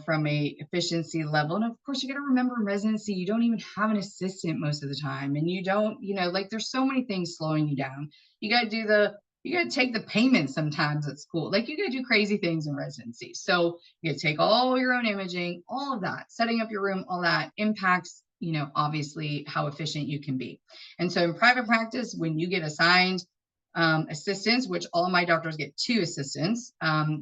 S1: from a efficiency level. And of course, you got to remember in residency, you don't even have an assistant most of the time. And you don't, like there's so many things slowing you down. You got to take the payment sometimes at school. Like you got to do crazy things in residency. So you got to take all your own imaging, all of that, setting up your room, all that impacts, obviously how efficient you can be. And so in private practice, when you get assigned assistants, which all my doctors get 2 assistants,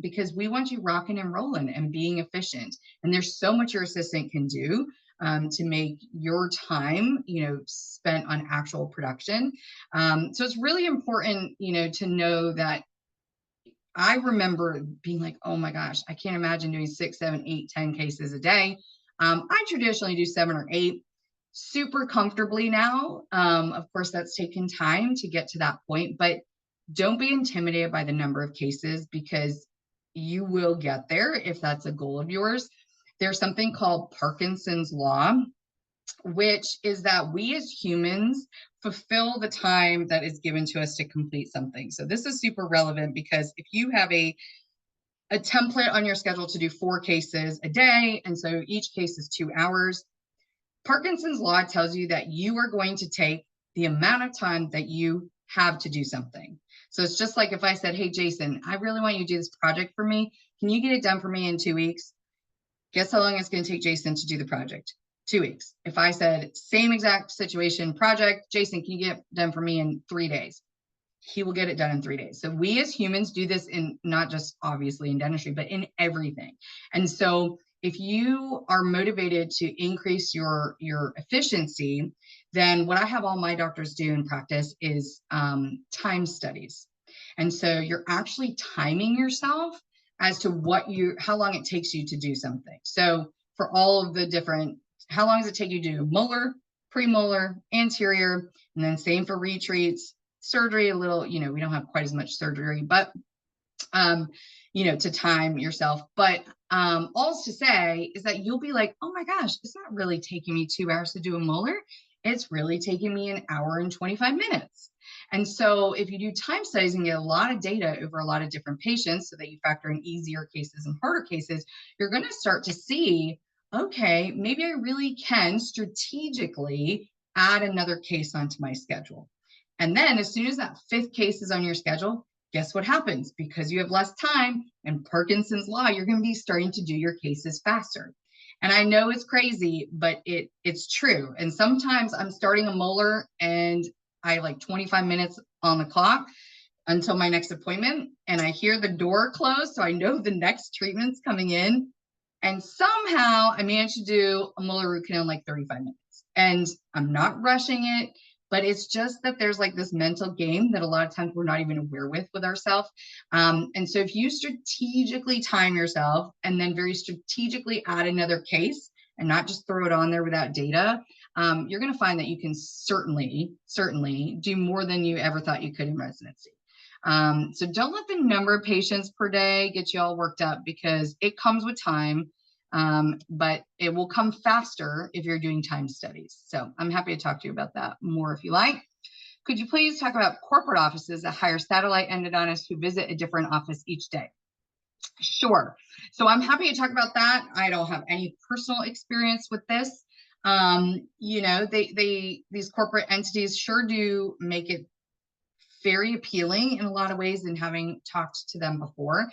S1: because we want you rocking and rolling and being efficient. And there's so much your assistant can do to make your time, spent on actual production. So it's really important, to know that I remember being like, oh my gosh, I can't imagine doing 6, 7, 8, 10 cases a day. I traditionally do 7 or 8. Super comfortably now. Of course, that's taken time to get to that point, but don't be intimidated by the number of cases, because you will get there if that's a goal of yours. There's something called Parkinson's law, which is that we as humans fulfill the time that is given to us to complete something. So this is super relevant, because if you have a template on your schedule to do 4 cases a day, and so each case is 2 hours, Parkinson's law tells you that you are going to take the amount of time that you have to do something. So it's just like if I said, hey, Jason, I really want you to do this project for me. Can you get it done for me in 2 weeks? Guess how long it's going to take Jason to do the project? 2 weeks. If I said same exact situation, project, Jason, can you get it done for me in 3 days? He will get it done in 3 days. So we as humans do this in not just obviously in dentistry, but in everything. And so if you are motivated to increase your efficiency, then what I have all my doctors do in practice is time studies. And so you're actually timing yourself as to how long it takes you to do something. So for all of the different, how long does it take you to do molar, premolar, anterior, and then same for retreats, surgery, a little, we don't have quite as much surgery, but to time yourself. But all to say is that you'll be like, oh my gosh, it's not really taking me 2 hours to do a molar. It's really taking me 1 hour and 25 minutes. And so if you do time studies and get a lot of data over a lot of different patients so that you factor in easier cases and harder cases, you're going to start to see, okay, maybe I really can strategically add another case onto my schedule. And then as soon as that 5th case is on your schedule, guess what happens? Because you have less time and Parkinson's law, you're going to be starting to do your cases faster. And I know it's crazy, but it's true. And sometimes I'm starting a molar and I like 25 minutes on the clock until my next appointment. And I hear the door close. So I know the next treatment's coming in. And somehow I managed to do a molar root canal in like 35 minutes. And I'm not rushing it. But it's just that there's like this mental game that a lot of times we're not even aware with ourselves. And so if you strategically time yourself and then very strategically add another case and not just throw it on there without data, you're going to find that you can certainly do more than you ever thought you could in residency. So don't let the number of patients per day get you all worked up because it comes with time. But it will come faster if you're doing time studies. So I'm happy to talk to you about that more if you like. Could you please talk about corporate offices that hire satellite endodontists who visit a different office each day? Sure. So I'm happy to talk about that. I don't have any personal experience with this. These corporate entities sure do make it very appealing in a lot of ways, and having talked to them before,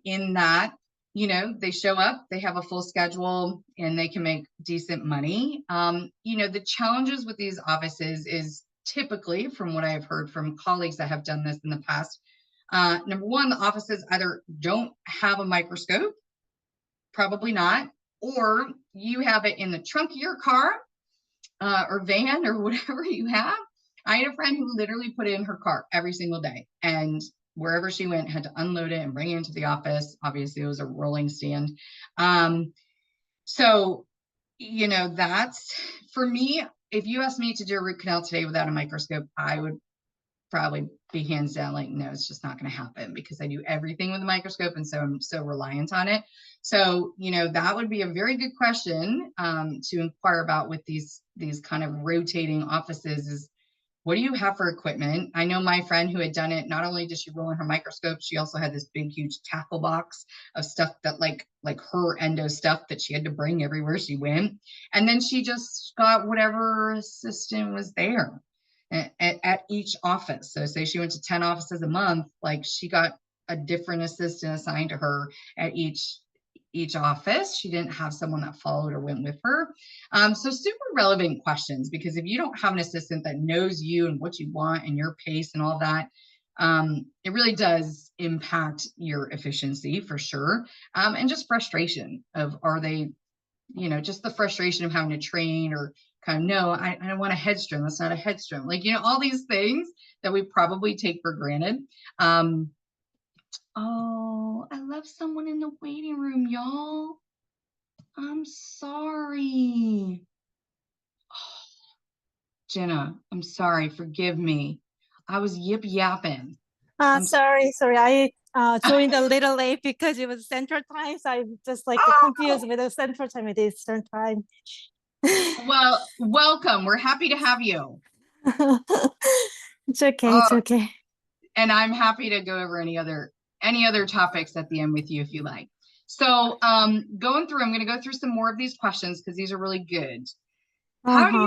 S1: in that they show up, they have a full schedule, and they can make decent money. The challenges with these offices is typically, from what I have heard from colleagues that have done this in the past, number one, the offices either don't have a microscope, probably not, or you have it in the trunk of your car or van or whatever you have. I had a friend who literally put it in her car every single day, and wherever she went had to unload it and bring it into the office. Obviously it was a rolling stand. So that's, for me, if you asked me to do a root canal today without a microscope, I would probably be hands down like, no, it's just not going to happen, because I do everything with a microscope, and so I'm so reliant on it. So that would be a very good question to inquire about with these kind of rotating offices is, what do you have for equipment? I know my friend who had done it, not only did she roll in her microscope, she also had this big, huge tackle box of stuff that like her endo stuff that she had to bring everywhere she went. And then she just got whatever assistant was there at each office. So say she went to 10 offices a month, like she got a different assistant assigned to her at each office. She didn't have someone that followed or went with her. So super relevant questions, because if you don't have an assistant that knows you and what you want and your pace and all that, it really does impact your efficiency for sure. And just frustration of, are they, just the frustration of having to train or kind of, no, I don't want a headstrom. That's not a headstrom. Like, all these things that we probably take for granted. Oh, I left someone in the waiting room, y'all. I'm sorry. Oh, Jenna, I'm sorry. Forgive me. I was yip yapping.
S8: Sorry. I joined a little late because it was Central Time. So I'm just like confused with the Central Time and Eastern Time.
S1: Well, welcome. We're happy to have you.
S8: It's okay. It's okay.
S1: And I'm happy to go over any other topics at the end with you if you like. So going through, I'm going to go through some more of these questions because these are really good. How do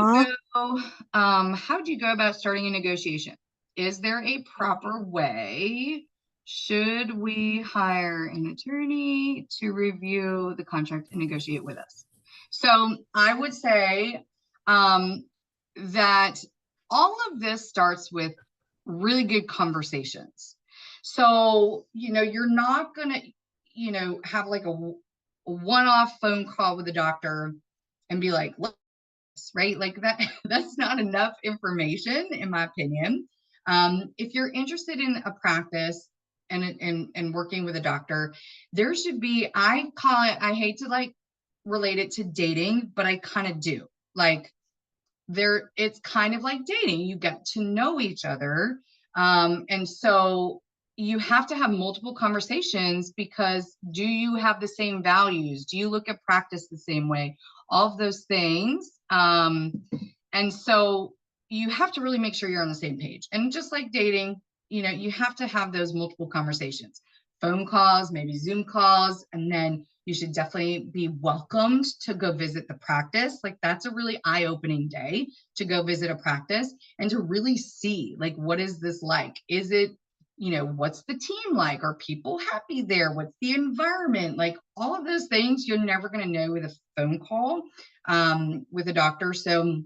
S1: you go about starting a negotiation? is there a proper way? Should we hire an attorney to review the contract and negotiate with us? So I would say that all of this starts with really good conversations. So, you're not going to, have like a one-off phone call with the doctor and be like, look, right? Like that's not enough information, in my opinion. If you're interested in a practice and working with a doctor, there should be, I call it, I hate to like relate it to dating, but I kind of do. Like it's kind of like dating. You get to know each other. And so you have to have multiple conversations, because do you have the same values? Do you look at practice the same way? All of those things. And so you have to really make sure you're on the same page. And just like dating, you have to have those multiple conversations, phone calls, maybe Zoom calls, and then you should definitely be welcomed to go visit the practice. Like that's a really eye-opening day to go visit a practice and to really see, like, what is this like? Is it, what's the team like? Are people happy there? What's the environment? Like all of those things you're never going to know with a phone call with a doctor. So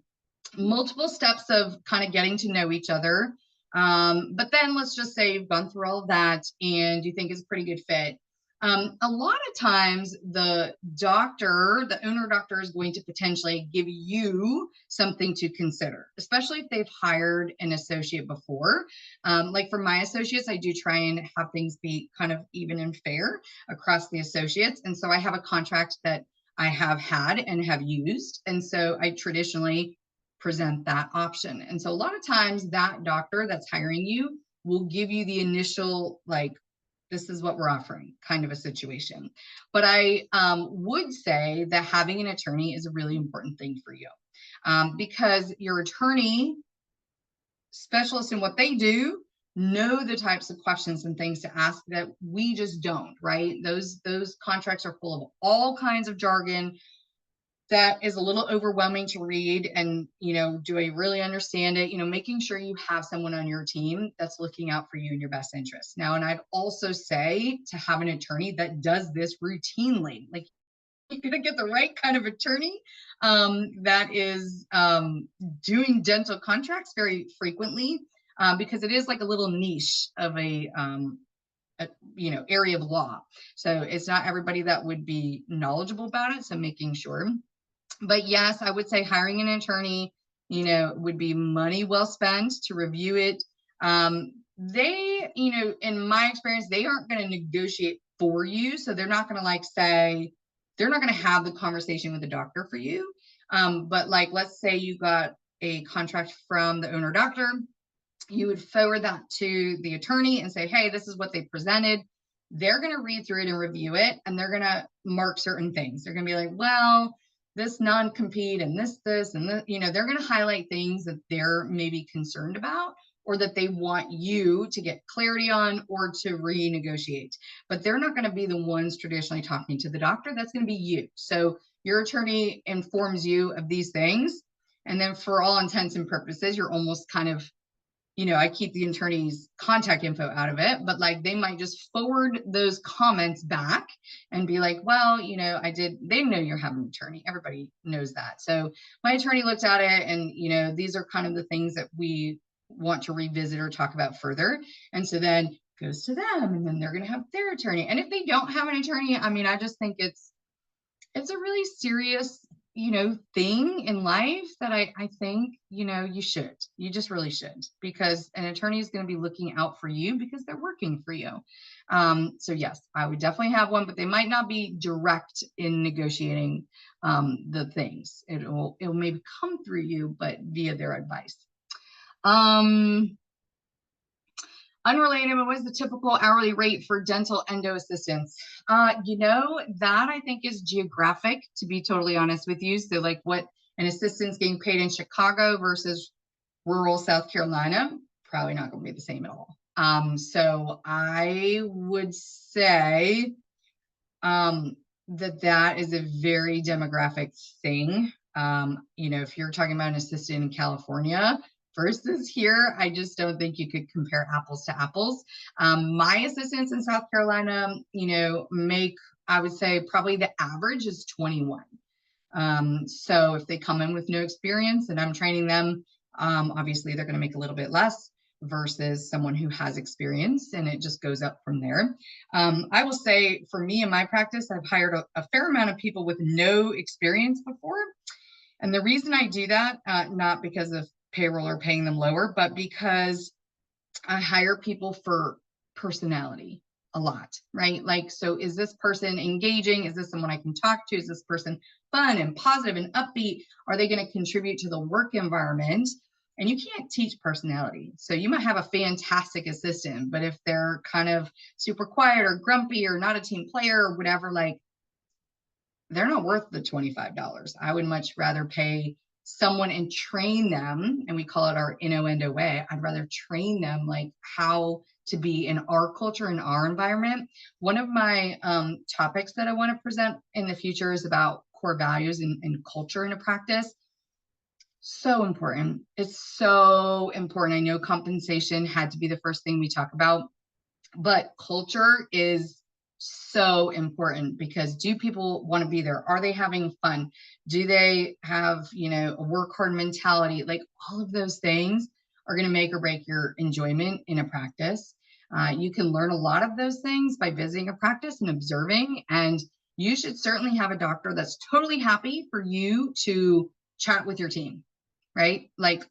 S1: multiple steps of kind of getting to know each other. But then let's just say you've gone through all of that and you think it's a pretty good fit. A lot of times the owner doctor is going to potentially give you something to consider, especially if they've hired an associate before. Like for my associates, I do try and have things be kind of even and fair across the associates. And so I have a contract that I have had and have used. And so I traditionally present that option. And so a lot of times that doctor that's hiring you will give you the initial, like, this is what we're offering kind of a situation. But I would say that having an attorney is a really important thing for you, because your attorney specialists in what they do know the types of questions and things to ask that we just don't, right? Those contracts are full of all kinds of jargon that is a little overwhelming to read. And, do I really understand it? Making sure you have someone on your team that's looking out for you in your best interest. Now, and I'd also say to have an attorney that does this routinely. Like, you're going to get the right kind of attorney that is doing dental contracts very frequently, because it is like a little niche of a area of law. So it's not everybody that would be knowledgeable about it. So making sure. But yes, I would say hiring an attorney, would be money well spent to review it. They, in my experience, they aren't going to negotiate for you. So they're not going to they're not going to have the conversation with the doctor for you. But like, let's say you got a contract from the owner doctor, you would forward that to the attorney and say, hey, this is what they presented. They're going to read through it and review it. And they're going to mark certain things. They're going to be like, well, this non-compete and this, and this, they're going to highlight things that they're maybe concerned about, or that they want you to get clarity on or to renegotiate. But they're not going to be the ones traditionally talking to the doctor. That's going to be you. So your attorney informs you of these things. And then for all intents and purposes, you're almost kind of, I keep the attorney's contact info out of it, but like they might just forward those comments back and be like, well, they know you're having an attorney. Everybody knows that. So my attorney looked at it and, these are kind of the things that we want to revisit or talk about further. And so then it goes to them, and then they're going to have their attorney. And if they don't have an attorney, I mean, I just think it's a really serious thing in life that I think, you just really should, because an attorney is going to be looking out for you because they're working for you. So yes, I would definitely have one, but they might not be direct in negotiating the things. It'll maybe come through you, but via their advice. Unrelated, what was the typical hourly rate for dental endo assistants? That I think is geographic, to be totally honest with you. So like what an assistant's getting paid in Chicago versus rural South Carolina, probably not going to be the same at all. So I would say that is a very demographic thing. If you're talking about an assistant in California, versus here. I just don't think you could compare apples to apples. My assistants in South Carolina, make, I would say probably the average is 21. So if they come in with no experience and I'm training them, obviously they're going to make a little bit less versus someone who has experience, and it just goes up from there. I will say for me in my practice, I've hired a fair amount of people with no experience before. And the reason I do that, not because of payroll or paying them lower, but because I hire people for personality a lot, right? Like, so is this person engaging? Is this someone I can talk to? Is this person fun and positive and upbeat? Are they going to contribute to the work environment? And you can't teach personality. So you might have a fantastic assistant, but if they're kind of super quiet or grumpy or not a team player or whatever, like, they're not worth the $25. I would much rather pay someone and train them, and we call it our Endo way. I'd rather train them like how to be in our culture, in our environment. One of my topics that I want to present in the future is about core values and culture in a practice. So important. It's so important. I know compensation had to be the first thing we talk about, but culture is so important, because do people want to be there? Are they having fun? Do they have, a work hard mentality? Like, all of those things are going to make or break your enjoyment in a practice. You can learn a lot of those things by visiting a practice and observing, and you should certainly have a doctor that's totally happy for you to chat with your team, right? Like,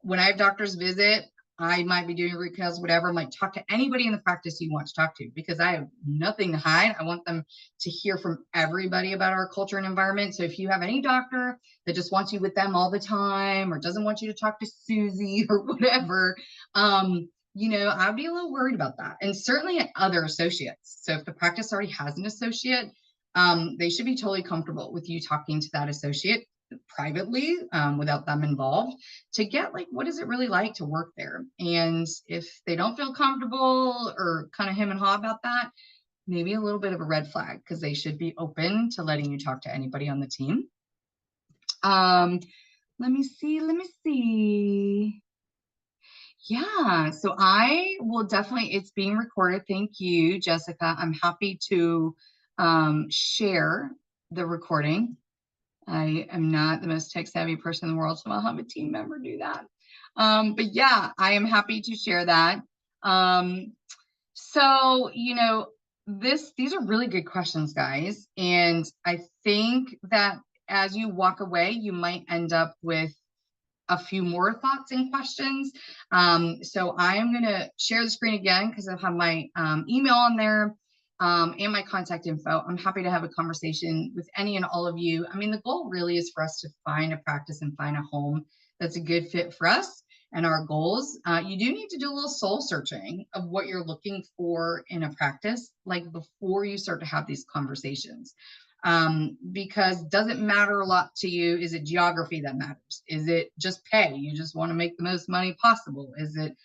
S1: when I have doctors visit, I might be doing root canals, whatever. I'm like, talk to anybody in the practice you want to talk to, because I have nothing to hide. I want them to hear from everybody about our culture and environment. So if you have any doctor that just wants you with them all the time, or doesn't want you to talk to Susie or whatever, I'd be a little worried about that. And certainly at other associates. So if the practice already has an associate, they should be totally comfortable with you talking to that associate privately, without them involved, to get like, what is it really like to work there? And if they don't feel comfortable or kind of hem and haw about that, maybe a little bit of a red flag, because they should be open to letting you talk to anybody on the team. Let me see. Yeah, so I will definitely, it's being recorded. Thank you, Jessica. I'm happy to share the recording. I am not the most tech savvy person in the world, so I'll have a team member do that. But yeah, I am happy to share that. So, these are really good questions, guys. And I think that as you walk away, you might end up with a few more thoughts and questions. So I am going to share the screen again, because I'll have my email on there. And my contact info. I'm happy to have a conversation with any and all of you. I mean, the goal really is for us to find a practice and find a home that's a good fit for us and our goals. You do need to do a little soul searching of what you're looking for in a practice, like before you start to have these conversations. Because does it matter a lot to you? Is it geography that matters? Is it just pay? You just want to make the most money possible? Is it,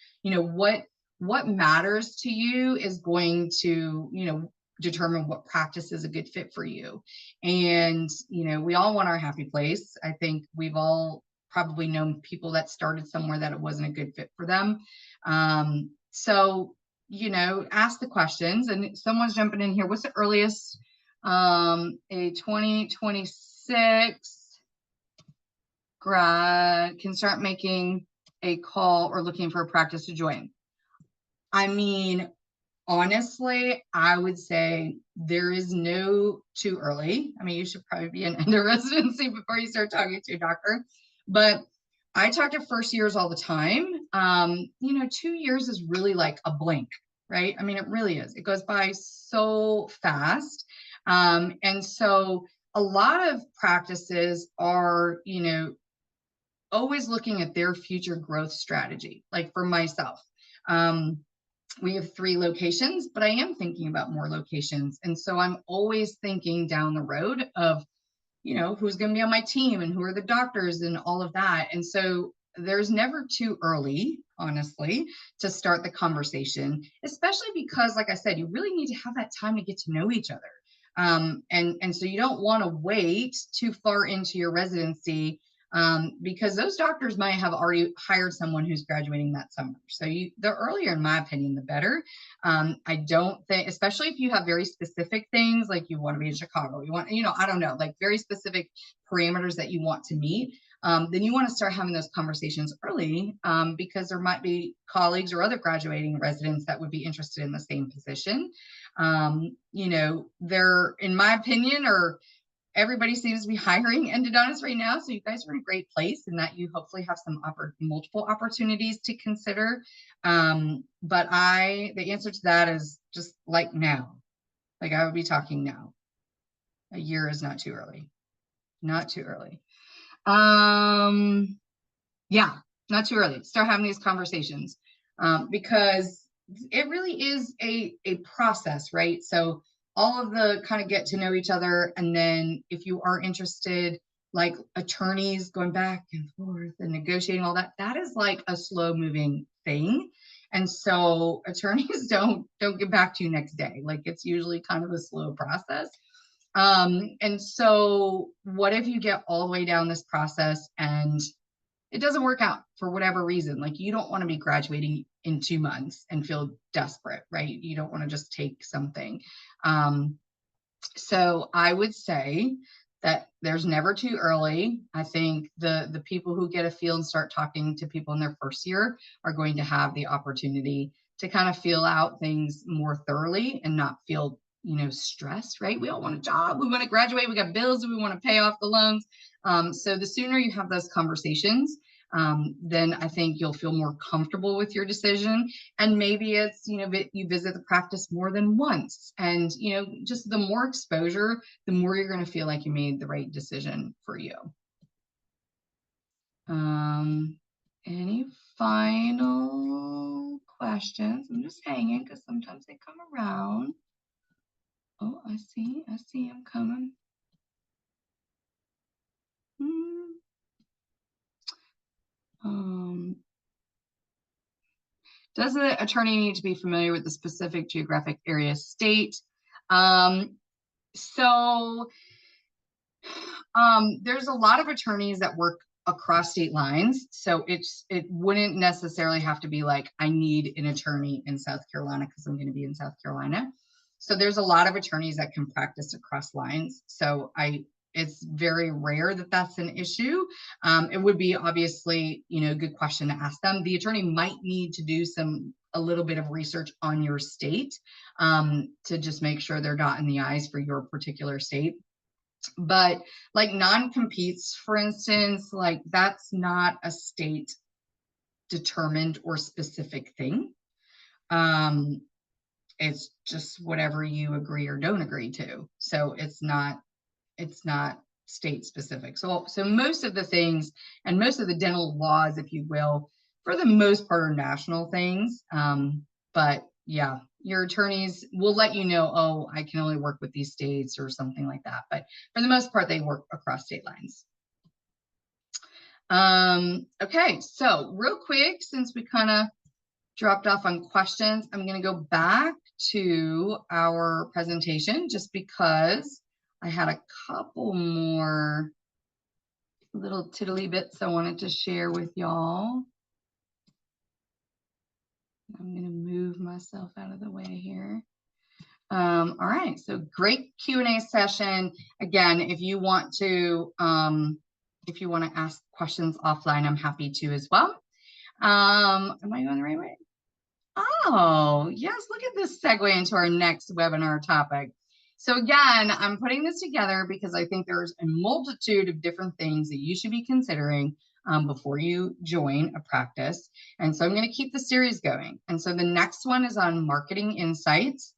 S1: what matters to you is going to, determine what practice is a good fit for you. And, we all want our happy place. I think we've all probably known people that started somewhere that it wasn't a good fit for them. So, ask the questions. And someone's jumping in here. What's the earliest a 2026 grad can start making a call or looking for a practice to join? I mean, honestly, I would say there is no too early. I mean, you should probably be in endo residency before you start talking to a doctor. But I talk to first years all the time. 2 years is really like a blink, right? I mean, it really is. It goes by so fast. And so a lot of practices are, always looking at their future growth strategy. Like for myself, we have 3 locations, but I am thinking about more locations. And so I'm always thinking down the road of, who's going to be on my team and who are the doctors and all of that. And so there's never too early, honestly, to start the conversation, especially because, like I said, you really need to have that time to get to know each other. And so you don't want to wait too far into your residency because those doctors might have already hired someone who's graduating that summer. So the earlier, in my opinion, the better. I don't think, especially if you have very specific things, like you want to be in Chicago, you want, I don't know, like very specific parameters that you want to meet, then you want to start having those conversations early, because there might be colleagues or other graduating residents that would be interested in the same position. They're, in my opinion, or everybody seems to be hiring endodontists right now. So you guys are in a great place in that you hopefully have some multiple opportunities to consider. But the answer to that is just like now. Like I would be talking now. A year is not too early. Not too early. Yeah, not too early. Start having these conversations, because it really is a process, right? So all of the kind of get to know each other. And then if you are interested, like attorneys going back and forth and negotiating all that, that is like a slow moving thing. And so attorneys don't get back to you next day. Like it's usually kind of a slow process. And so what if you get all the way down this process and it doesn't work out for whatever reason? Like you don't want to be graduating in 2 months and feel desperate, right? You don't want to just take something. So I would say that there's never too early. I think the people who get a feel and start talking to people in their first year are going to have the opportunity to kind of feel out things more thoroughly and not feel, stressed, right? We all want a job. We want to graduate. We got bills. We want to pay off the loans. So the sooner you have those conversations, then I think you'll feel more comfortable with your decision. And maybe it's, you visit the practice more than once. And, just the more exposure, the more you're going to feel like you made the right decision for you. Any final questions? I'm just hanging because sometimes they come around. Oh, I see him coming. Does the attorney need to be familiar with the specific geographic area state? There's a lot of attorneys that work across state lines. So it wouldn't necessarily have to be like, I need an attorney in South Carolina because I'm going to be in South Carolina. So there's a lot of attorneys that can practice across lines. So it's very rare that that's an issue. It would be obviously, a good question to ask them. The attorney might need to do a little bit of research on your state, to just make sure they're dotting the I's for your particular state. But like non-competes, for instance, like that's not a state determined or specific thing. It's just whatever you agree or don't agree to. So it's not state specific. So most of the things and most of the dental laws, if you will, for the most part are national things. But yeah, your attorneys will let you know, oh, I can only work with these states or something like that. But for the most part, they work across state lines. Okay, so real quick, since we kind of dropped off on questions, I'm going to go back to our presentation just because I had a couple more little tiddly bits I wanted to share with y'all. I'm going to move myself out of the way here. All right, so great Q&A session. Again, if you want to ask questions offline, I'm happy to as well. Am I going the right way? Oh, yes, look at this segue into our next webinar topic. So again, I'm putting this together because I think there's a multitude of different things that you should be considering before you join a practice. And so I'm going to keep the series going. And so the next one is on marketing insights.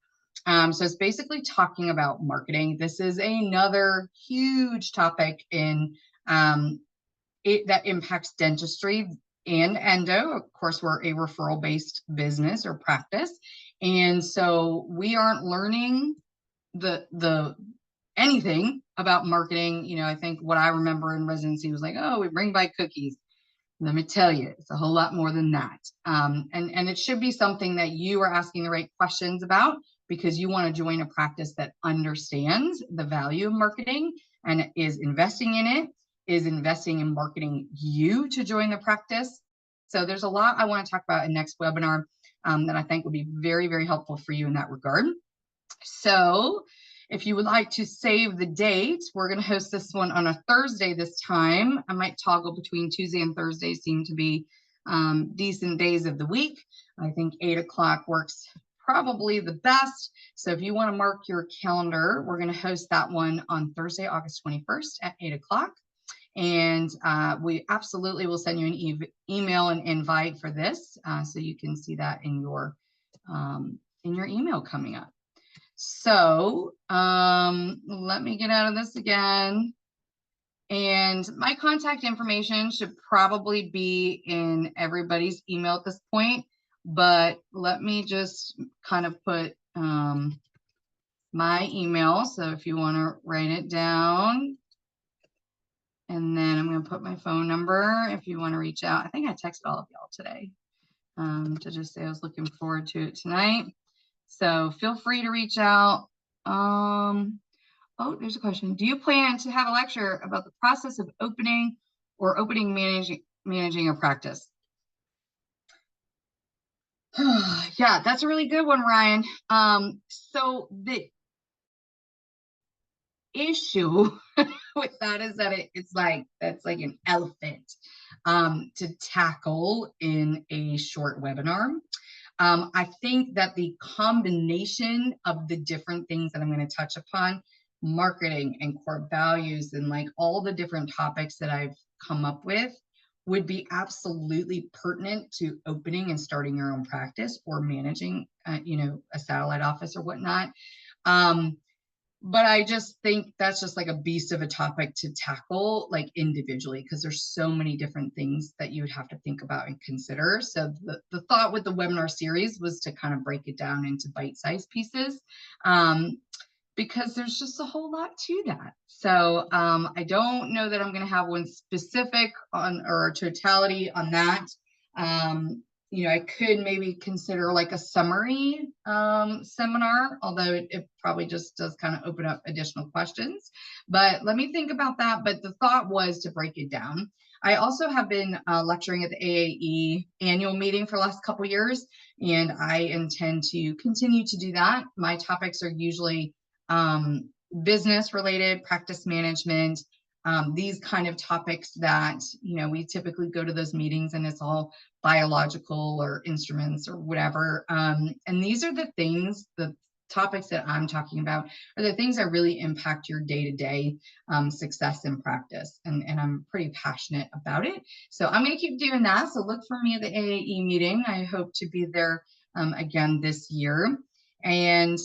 S1: So it's basically talking about marketing. This is another huge topic in that impacts dentistry and endo. Of course, we're a referral-based business or practice. And so we aren't learning anything about marketing. I think what I remember in residency was like, oh, we bring by cookies. Let me tell you, it's a whole lot more than that. And it should be something that you are asking the right questions about because you want to join a practice that understands the value of marketing and is investing in it, is investing in marketing you to join the practice. So there's a lot I want to talk about in next webinar that I think would be very, very helpful for you in that regard. So if you would like to save the date, we're going to host this one on a Thursday this time. I might toggle between Tuesday and Thursday, seem to be decent days of the week. I think 8 o'clock works probably the best. So if you want to mark your calendar, we're going to host that one on Thursday, August 21st at 8 o'clock. And we absolutely will send you an email and invite for this, so you can see that in your email coming up. So let me get out of this again. And my contact information should probably be in everybody's email at this point, but let me just kind of put my email. So if you want to write it down, and then I'm going to put my phone number if you want to reach out. I think I texted all of y'all today to just say I was looking forward to it tonight. So feel free to reach out. Oh, there's a question. Do you plan to have a lecture about the process of opening or managing a practice? Yeah, that's a really good one, Ryan. So the issue with that is that it's like, that's like an elephant to tackle in a short webinar. I think that the combination of the different things that I'm going to touch upon, marketing and core values, and like all the different topics that I've come up with, would be absolutely pertinent to opening and starting your own practice or managing, a satellite office or whatnot. But I just think that's just like a beast of a topic to tackle, like individually, because there's so many different things that you would have to think about and consider. So the thought with the webinar series was to kind of break it down into bite-sized pieces, because there's just a whole lot to that. So I don't know that I'm going to have one specific on or totality on that. I could maybe consider like a summary seminar, although it probably just does kind of open up additional questions. But let me think about that. But the thought was to break it down. I also have been lecturing at the AAE annual meeting for the last couple of years, and I intend to continue to do that. My topics are usually business related, practice management, these kind of topics that, we typically go to those meetings and it's all biological or instruments or whatever. And these are the things, the topics that I'm talking about are the things that really impact your day-to-day success in practice. And I'm pretty passionate about it. So I'm going to keep doing that. So look for me at the AAE meeting. I hope to be there again this year. And,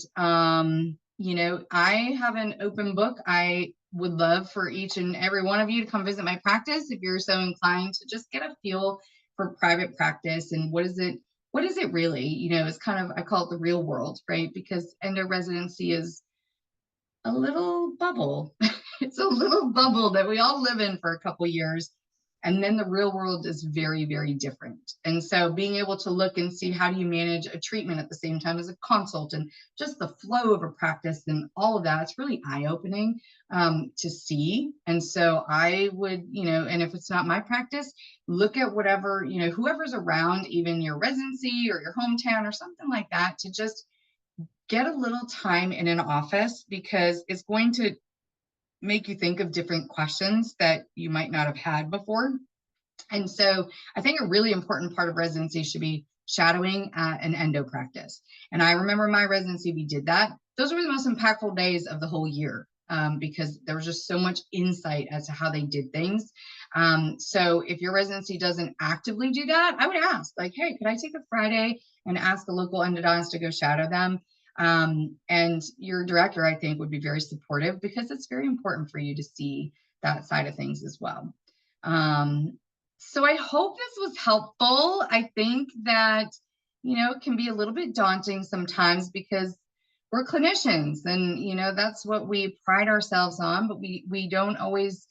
S1: I have an open book. I would love for each and every one of you to come visit my practice if you're so inclined to just get a feel for private practice and what is it really, it's kind of, I call it the real world, right? Because endo residency is a little bubble. It's a little bubble that we all live in for a couple years. And then the real world is very, very different. And so being able to look and see how do you manage a treatment at the same time as a consult and just the flow of a practice and all of that, it's really eye-opening to see. And so I would, and if it's not my practice, look at whatever, whoever's around, even your residency or your hometown or something like that, to just get a little time in an office, because it's going to make you think of different questions that you might not have had before. And so I think a really important part of residency should be shadowing an endo practice. And I remember my residency, we did that. Those were the most impactful days of the whole year because there was just so much insight as to how they did things. So if your residency doesn't actively do that, I would ask, like, hey, could I take a Friday and ask a local endodontist to go shadow them? And your director, I think, would be very supportive, because it's very important for you to see that side of things as well. So I hope this was helpful. I think that, it can be a little bit daunting sometimes because we're clinicians and, that's what we pride ourselves on, but we don't always,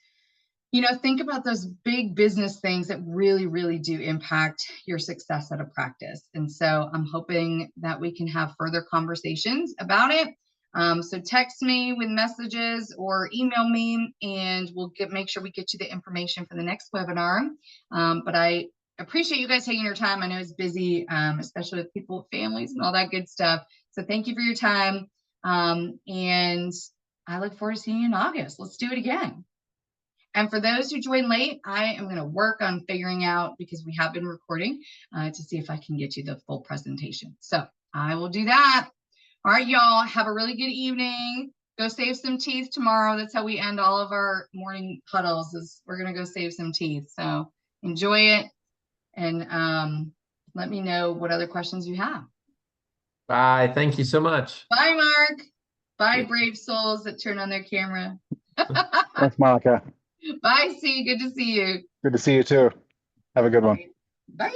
S1: think about those big business things that really, really do impact your success at a practice. And so I'm hoping that we can have further conversations about it. So text me with messages or email me, and we'll make sure we get you the information for the next webinar. But I appreciate you guys taking your time. I know it's busy, especially with people with families and all that good stuff. So thank you for your time. And I look forward to seeing you in August. Let's do it again. And for those who joined late, I am going to work on figuring out, because we have been recording, to see if I can get you the full presentation. So I will do that. All right, y'all, have a really good evening. Go save some teeth tomorrow. That's how we end all of our morning huddles, is we're going to go save some teeth. So enjoy it, and let me know what other questions you have.
S3: Bye. Thank you so much.
S1: Bye, Mark. Bye, brave souls that turn on their camera.
S2: Thanks, Monica.
S1: Bye, C. Good to see you.
S2: Good to see you too. Have a good one.
S1: Bye.